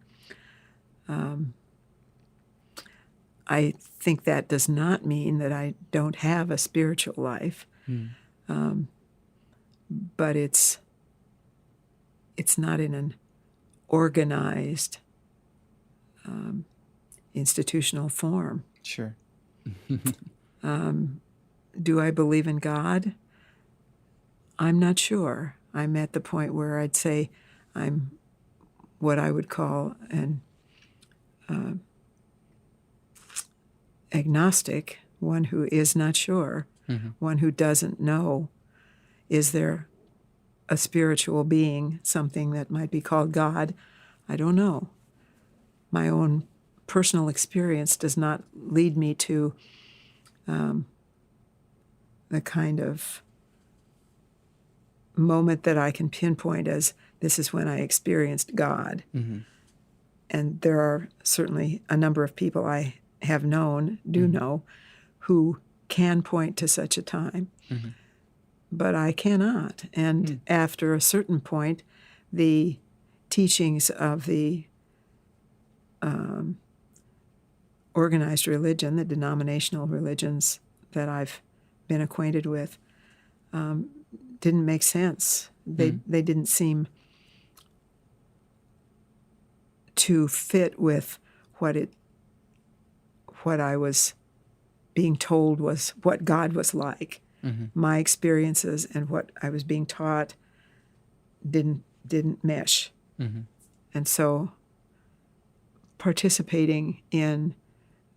I think that does not mean that I don't have a spiritual life, but it's not in an organized institutional form. Sure. Do I believe in God? I'm not sure. I'm at the point where I'd say I'm what I would call an agnostic, one who is not sure. one who doesn't know, is there a spiritual being, something that might be called God? I don't know. My own personal experience does not lead me to the kind of moment that I can pinpoint as this is when I experienced God. And there are certainly a number of people I have known, know, who can point to such a time. But I cannot. And after a certain point, the teachings of the organized religion, the denominational religions that I've been acquainted with, didn't make sense. They didn't seem to fit with what I was being told was what God was like. My experiences and what I was being taught didn't mesh. And so participating in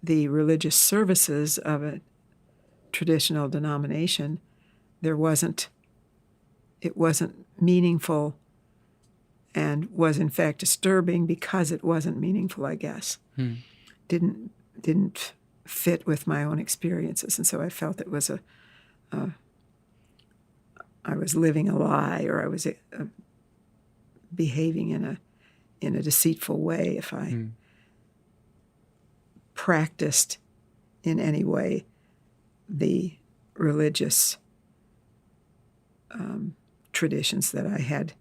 the religious services of a traditional denomination, it wasn't meaningful, and was in fact disturbing because it wasn't meaningful, I guess. Didn't fit with my own experiences, and so I felt it was I was living a lie, or I was behaving in a deceitful way if I practiced in any way the religious traditions that I had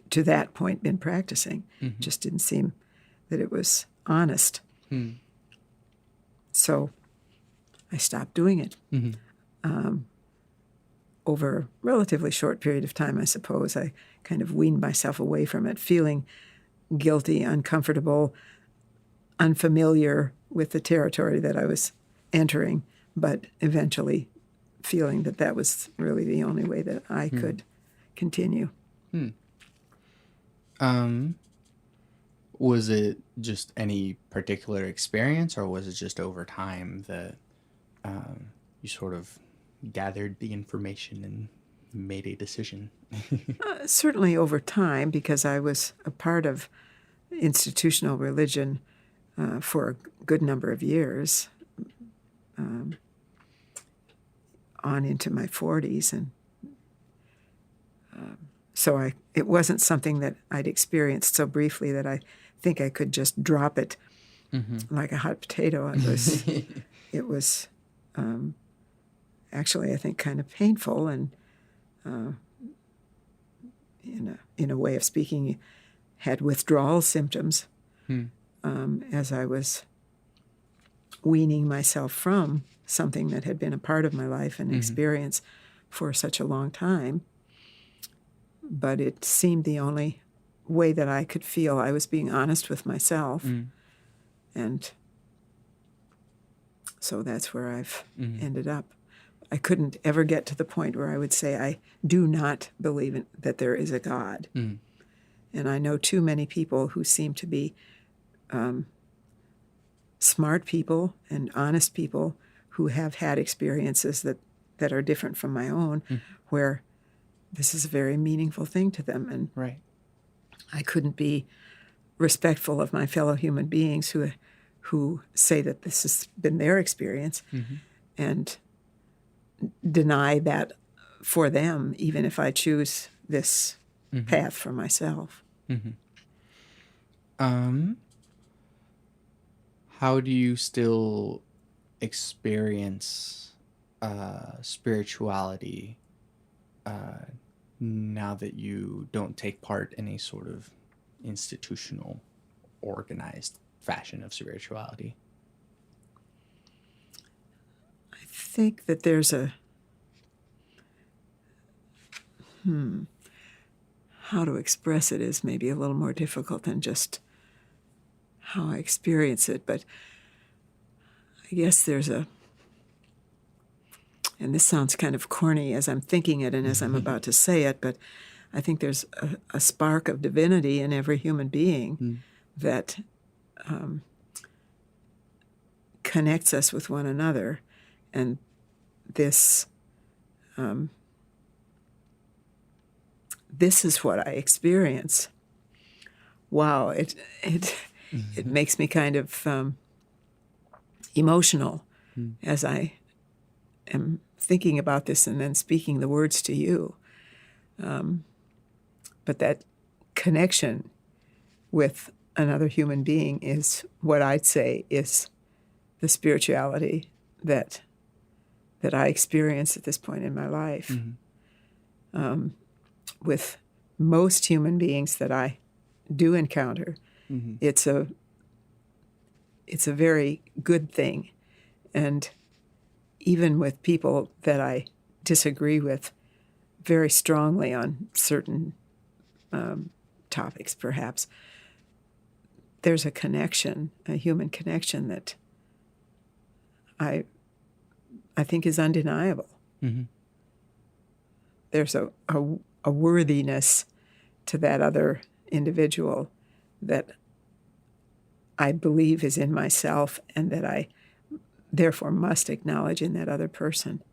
to that point been practicing. Just didn't seem that it was honest. So I stopped doing it. Over a relatively short period of time, I suppose, I kind of weaned myself away from it, feeling guilty, uncomfortable, unfamiliar with the territory that I was entering, but eventually feeling that that was really the only way that I could continue. Was it just any particular experience, or was it just over time that you sort of gathered the information and made a decision? Certainly over time, because I was a part of institutional religion for a good number of years, on into my 40s, and so it wasn't something that I'd experienced so briefly that I think I could just drop it like a hot potato. It was actually, I think, kind of painful, and in a way of speaking, had withdrawal symptoms as I was weaning myself from something that had been a part of my life and experience for such a long time. But it seemed the only way that I could feel I was being honest with myself. And so that's where I've ended up. I couldn't ever get to the point where I would say I do not believe that there is a God. And I know too many people who seem to be smart people and honest people who have had experiences that are different from my own, where this is a very meaningful thing to them. And I couldn't be respectful of my fellow human beings who say that this has been their experience and deny that for them, even if I choose this path for myself. How do you still experience spirituality now that you don't take part in a sort of institutional, organized fashion of spirituality? I think that there's how to express it is maybe a little more difficult than just how I experience it, but I guess there's and this sounds kind of corny as I'm thinking it and as I'm about to say it, but I think there's a spark of divinity in every human being that connects us with one another. And this this is what I experience. Wow, it makes me kind of emotional as I am thinking about this and then speaking the words to you. But that connection with another human being is what I'd say is the spirituality that I experience at this point in my life. With most human beings that I do encounter, it's a very good thing. And even with people that I disagree with very strongly on certain topics, perhaps, there's a connection, a human connection that I think is undeniable. There's a worthiness to that other individual that I believe is in myself and that I therefore must acknowledge in that other person.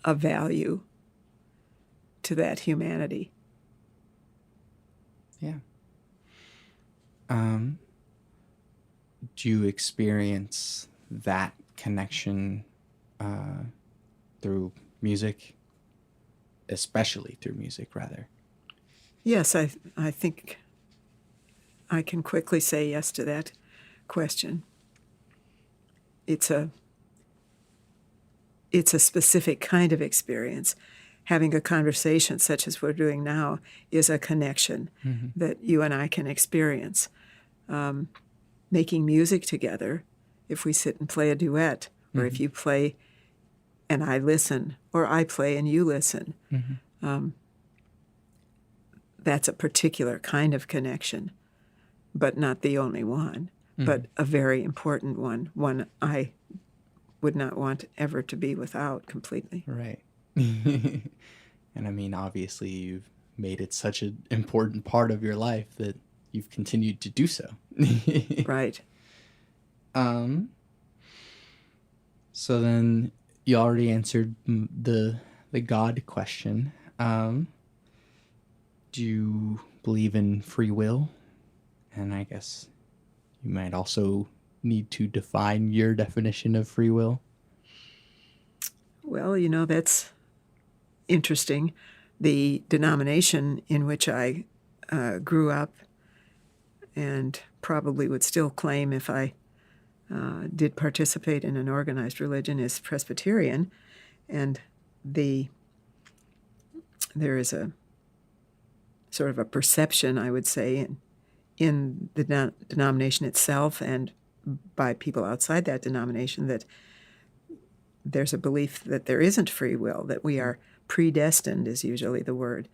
A value to that humanity. Yeah. Do you experience that connection through music? Especially through music, rather. Yes, I think I can quickly say yes to that question. It's a specific kind of experience. Having a conversation such as we're doing now is a connection that you and I can experience. Making music together, if we sit and play a duet, or if you play and I listen, or I play and you listen, that's a particular kind of connection, but not the only one, but a very important one I would not want ever to be without completely. Right. And I mean, obviously, you've made it such an important part of your life that you've continued to do so. Right. So then you already answered the God question. Do you believe in free will? And I guess you might also need to define your definition of free will. Well, that's interesting. The denomination in which I grew up and probably would still claim if I did participate in an organized religion is Presbyterian, and there is a sort of a perception, I would say, in the denomination itself and by people outside that denomination that there's a belief that there isn't free will, that we are predestined is usually the word,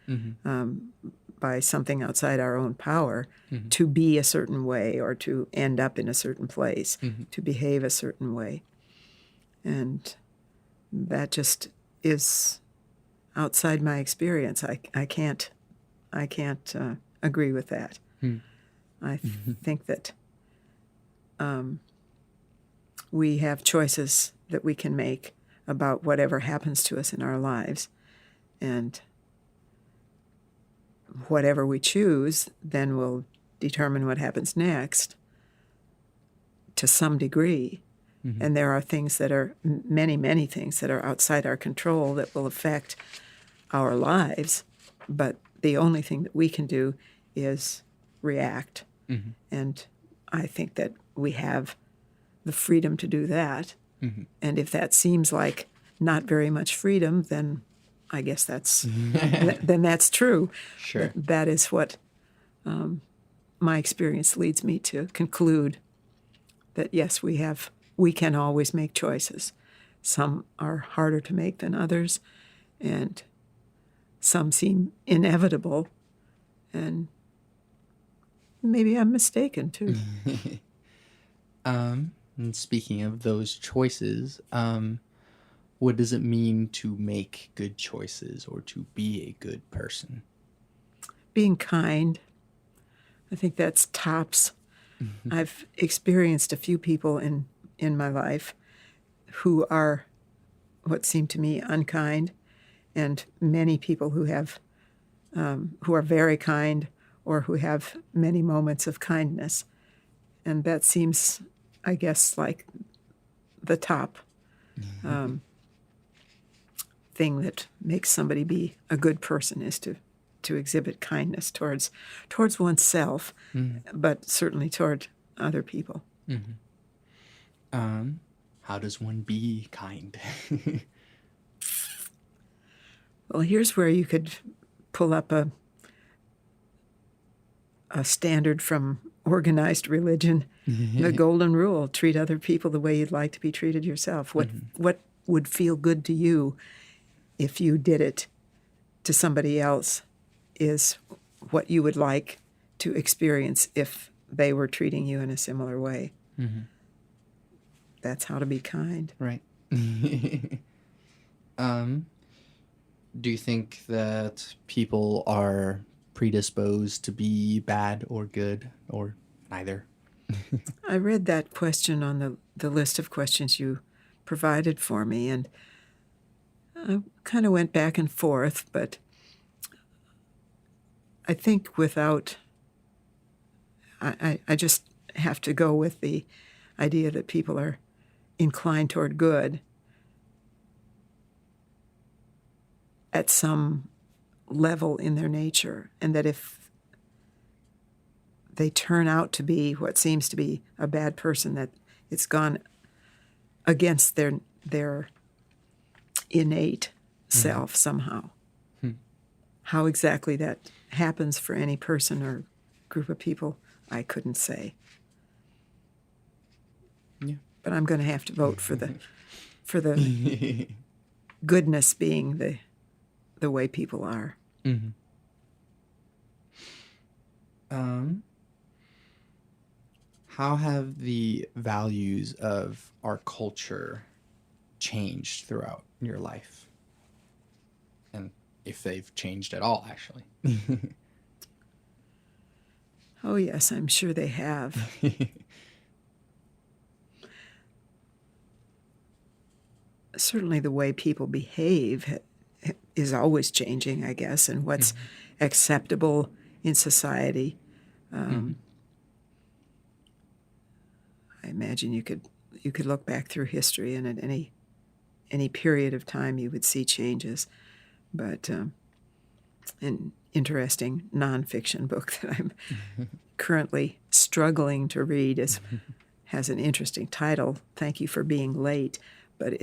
by something outside our own power to be a certain way or to end up in a certain place, to behave a certain way. And that just is outside my experience. I can't agree with that. I think that we have choices that we can make about whatever happens to us in our lives. And whatever we choose then will determine what happens next to some degree. And there are things that are, many, many things that are outside our control that will affect our lives. But the only thing that we can do is react. And I think that we have the freedom to do that. And if that seems like not very much freedom, then I guess that's then that's true. Sure. That is what my experience leads me to conclude that yes, we can always make choices. Some are harder to make than others, and some seem inevitable, and maybe I'm mistaken too. And speaking of those choices, what does it mean to make good choices or to be a good person? Being kind, I think that's tops. I've experienced a few people in my life who are what seem to me unkind, and many people who are very kind or who have many moments of kindness. And that seems, I guess, like the top thing that makes somebody be a good person is to exhibit kindness towards oneself, but certainly toward other people. How does one be kind? Well, here's where you could pull up a standard from organized religion, the golden rule: treat other people the way you'd like to be treated yourself. What would feel good to you if you did it to somebody else is what you would like to experience if they were treating you in a similar way. That's how to be kind. Right. Do you think that people are predisposed to be bad or good, or neither? I read that question on the list of questions you provided for me, and I kind of went back and forth, but I think I just have to go with the idea that people are inclined toward good at some level in their nature, and that if they turn out to be what seems to be a bad person, that it's gone against their innate self somehow. How exactly that happens for any person or group of people, I couldn't say. Yeah. But I'm going to have to vote for the goodness being the way people are. How have the values of our culture changed throughout your life? And if they've changed at all, actually. Oh, yes, I'm sure they have. Certainly the way people behave is always changing, I guess, and what's acceptable in society. I imagine you could look back through history, and at any period of time you would see changes. But an interesting nonfiction book that I'm currently struggling to read has an interesting title, Thank You for Being Late, but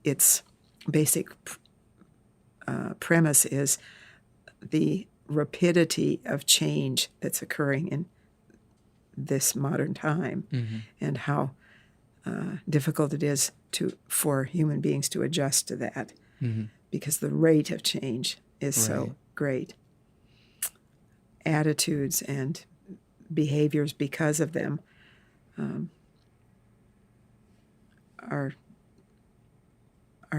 its basic premise is the rapidity of change that's occurring in this modern time, and how difficult it is for human beings to adjust to that, because the rate of change is so great. Attitudes and behaviors because of them are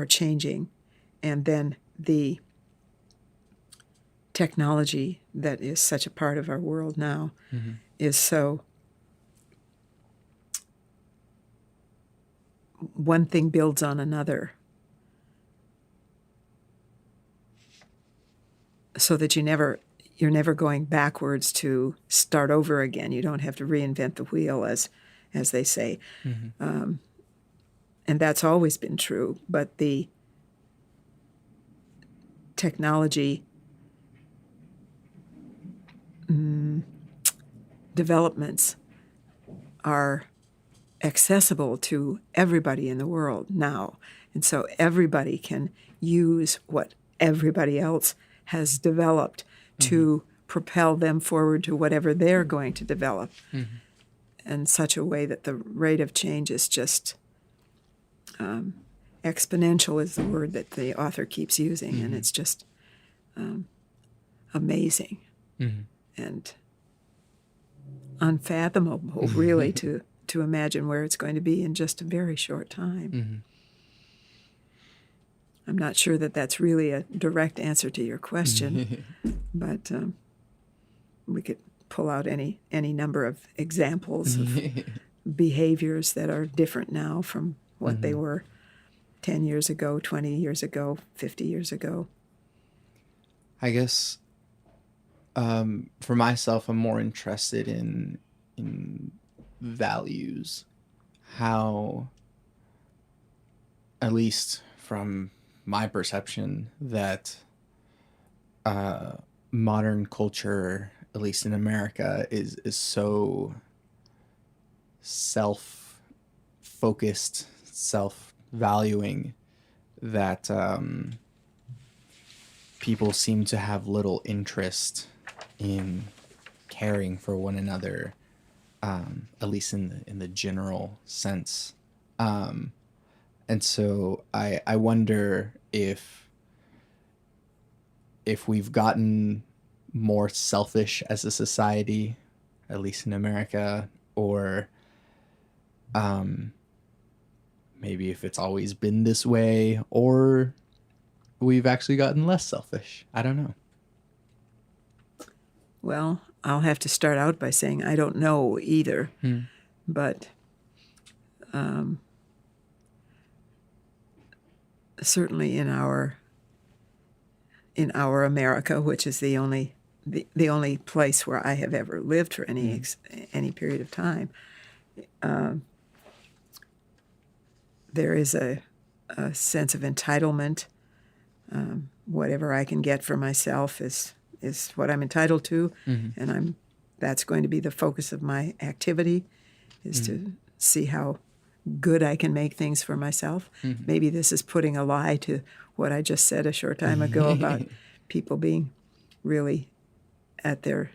changing, and then the technology that is such a part of our world now is so. One thing builds on another, so that you're never going backwards to start over again. You don't have to reinvent the wheel, as they say. And that's always been true, but the technology developments are accessible to everybody in the world now. And so everybody can use what everybody else has developed to propel them forward to whatever they're going to develop in such a way that the rate of change is just exponential is the word that the author keeps using, and it's just amazing and unfathomable, really, to imagine where it's going to be in just a very short time. I'm not sure that that's really a direct answer to your question, but we could pull out any number of examples of behaviors that are different now from what they were 10 years ago, 20 years ago, 50 years ago. I guess for myself, I'm more interested in values. How, at least from my perception, that modern culture, at least in America, is so self focused, self valuing that people seem to have little interest in caring for one another, at least in the general sense. And so I wonder if we've gotten more selfish as a society, at least in America, or maybe if it's always been this way, or we've actually gotten less selfish. I don't know. Well, I'll have to start out by saying I don't know either, but certainly in our America, which is the only place where I have ever lived for any period of time, there is a sense of entitlement. Whatever I can get for myself is what I'm entitled to, and that's going to be the focus of my activity, is to see how good I can make things for myself. Maybe this is putting a lie to what I just said a short time ago about people being really at their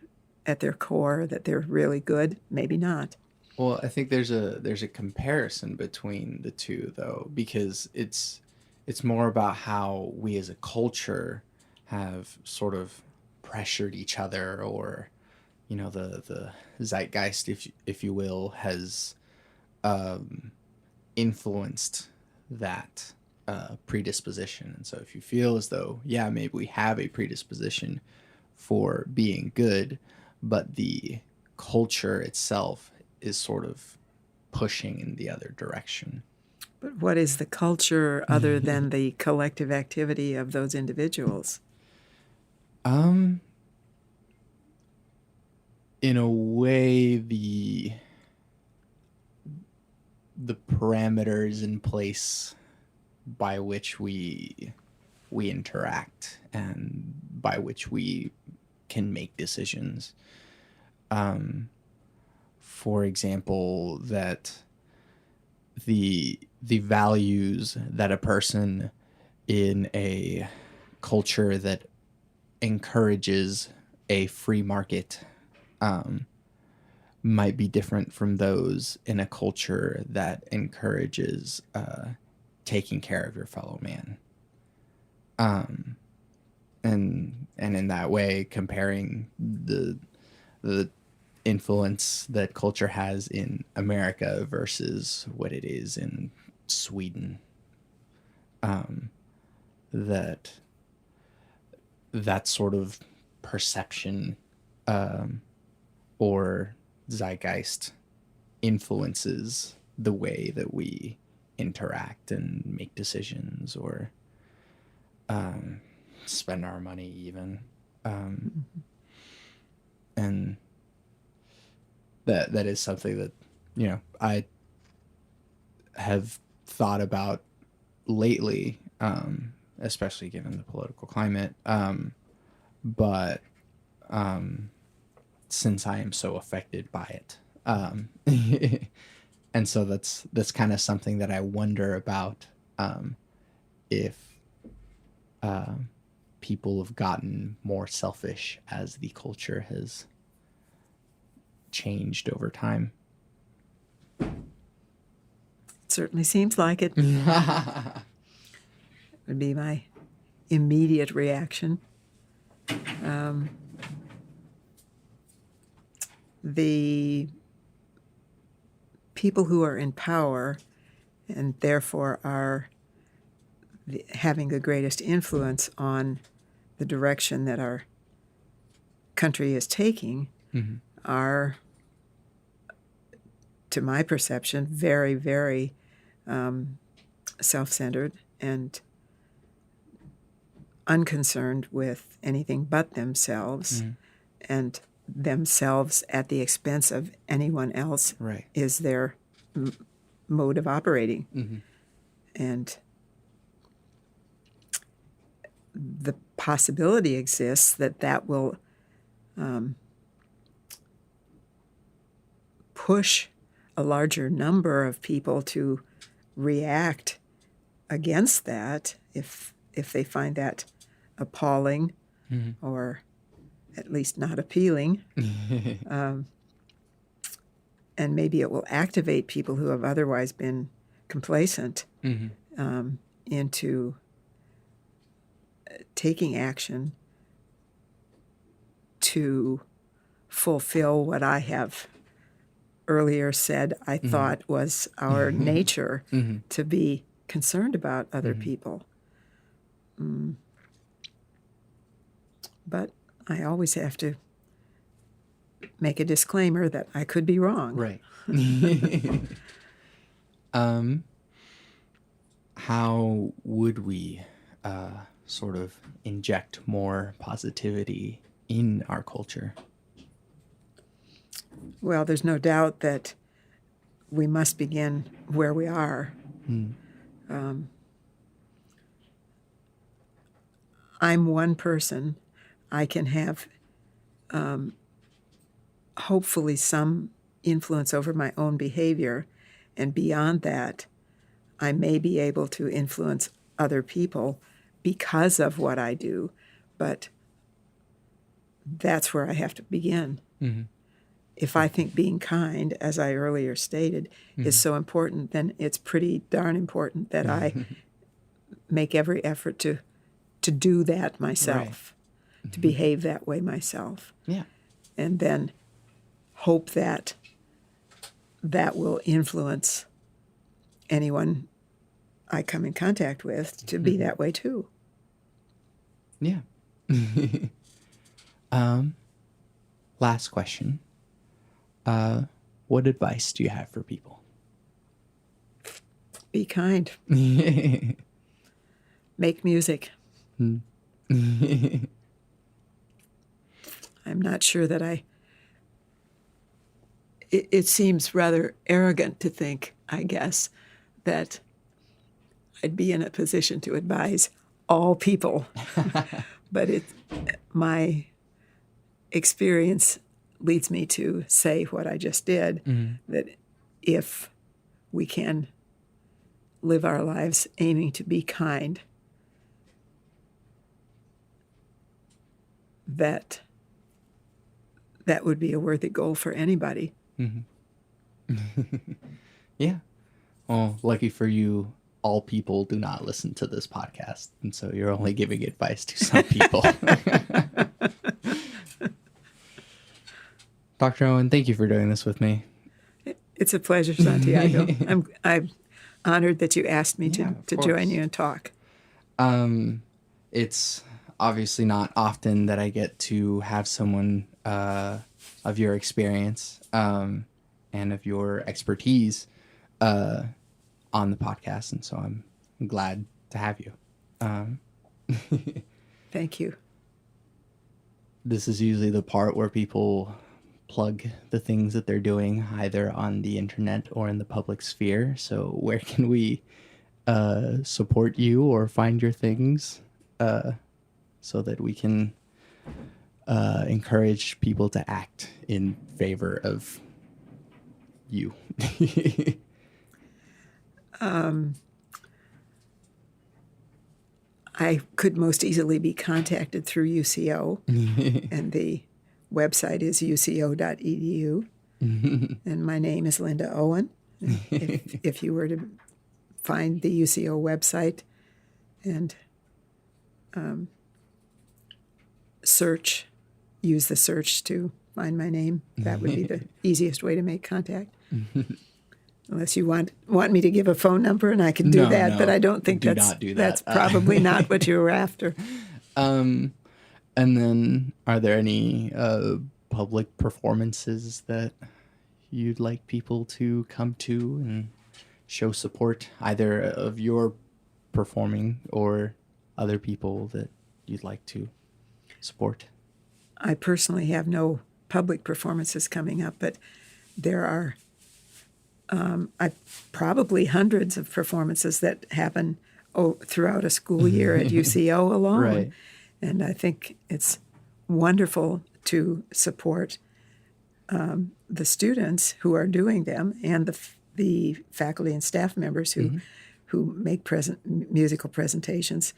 core, that they're really good. Maybe not. Well, I think there's a comparison between the two, though, because it's more about how we as a culture have sort of pressured each other, or the zeitgeist, if you will, has influenced that predisposition. And so if you feel as though, yeah, maybe we have a predisposition for being good, but the culture itself is sort of pushing in the other direction. But what is the culture other than the collective activity of those individuals? In a way, the parameters in place by which we interact and by which we can make decisions. For example, that the values that a person in a culture that encourages a free market might be different from those in a culture that encourages taking care of your fellow man. And in that way, comparing the influence that culture has in America versus what it is in Sweden, that sort of perception or zeitgeist influences the way that we interact and make decisions, or spend our money even. And that is something that I have thought about lately, especially given the political climate, but since I am so affected by it, and so that's kind of something that I wonder about, if people have gotten more selfish as the culture has changed over time. It certainly seems like it. Would be my immediate reaction. The people who are in power and therefore are having the greatest influence on the direction that our country is taking are, to my perception, very, very self-centered and unconcerned with anything but themselves, and themselves at the expense of anyone else Right. is their mode of operating. Mm-hmm. And the possibility exists that will push a larger number of people to react against that if they find that appalling or at least not appealing. And maybe it will activate people who have otherwise been complacent into taking action to fulfill what I have earlier said I thought was our nature, to be concerned about other people. But I always have to make a disclaimer that I could be wrong. Right. How would we sort of inject more positivity in our culture? Well, there's no doubt that we must begin where we are. I'm one person. I can have hopefully some influence over my own behavior, and beyond that, I may be able to influence other people because of what I do, but that's where I have to begin. If I think being kind, as I earlier stated, is so important, then it's pretty darn important that I make every effort to do that myself, to behave that way myself. Yeah. And then hope that that will influence anyone I come in contact with to be that way too. Yeah. Last question. What advice do you have for people? Be kind. Make music. I'm not sure that it seems rather arrogant to think, I guess, that I'd be in a position to advise all people. But my experience leads me to say what I just did, that if we can live our lives aiming to be kind, that would be a worthy goal for anybody. Yeah. Well, lucky for you, all people do not listen to this podcast, and so you're only giving advice to some people. Dr. Owen, thank you for doing this with me. It's a pleasure, Santiago. I'm honored that you asked me to join you and talk. It's obviously not often that I get to have someone of your experience and of your expertise on the podcast, and so I'm glad to have you. Thank you. This is usually the part where people plug the things that they're doing either on the internet or in the public sphere. So where can we support you or find your things so that we can encourage people to act in favor of you? I could most easily be contacted through UCO, and the website is uco.edu, and my name is Linda Owen. If you were to find the UCO website and use the search to find my name, that would be the easiest way to make contact. Unless you want me to give a phone number, and I can do that, but I don't think that's probably not what you were after. And then, are there any public performances that you'd like people to come to and show support either of your performing or other people that you'd like to support? I personally have no public performances coming up, but there are probably hundreds of performances that happen throughout a school year at UCO alone. Right. And I think it's wonderful to support the students who are doing them and the faculty and staff members who make musical presentations.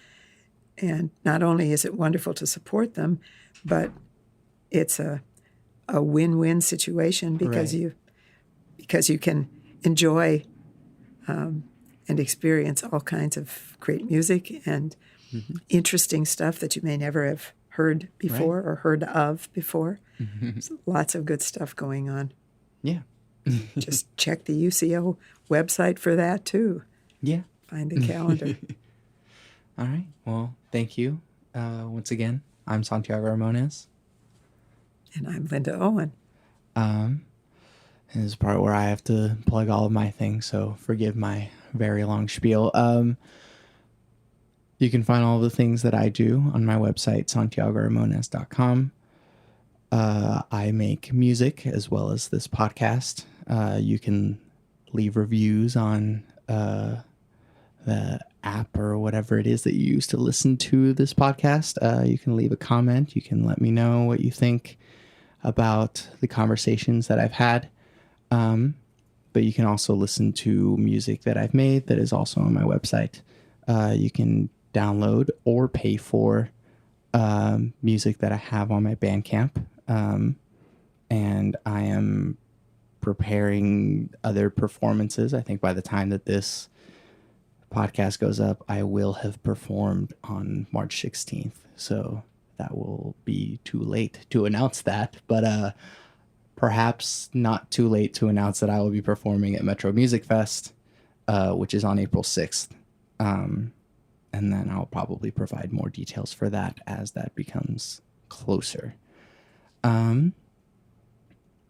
And not only is it wonderful to support them, but it's a win-win situation because you can enjoy and experience all kinds of great music and interesting stuff that you may never have heard before or heard of before. There's lots of good stuff going on. Yeah. Just check the UCO website for that too. Yeah. Find the calendar. All right. Well, thank you. Once again, I'm Santiago Ramones. And I'm Linda Owen. This is the part where I have to plug all of my things, so forgive my very long spiel. You can find all the things that I do on my website, santiagoramones.com. I make music as well as this podcast. You can leave reviews on the app or whatever it is that you use to listen to this podcast. You can leave a comment. You can let me know what you think about the conversations that I've had. But you can also listen to music that I've made that is also on my website. You can download or pay for music that I have on my Bandcamp. And I am preparing other performances. I think by the time that this podcast goes up, I will have performed on March 16th. So that will be too late to announce that. But perhaps not too late to announce that I will be performing at Metro Music Fest, which is on April 6th. And then I'll probably provide more details for that as that becomes closer. I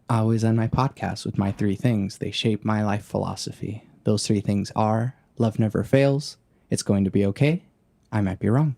always end my podcast with my 3 things. They shape my life philosophy. Those 3 things are: love never fails, it's going to be okay, I might be wrong.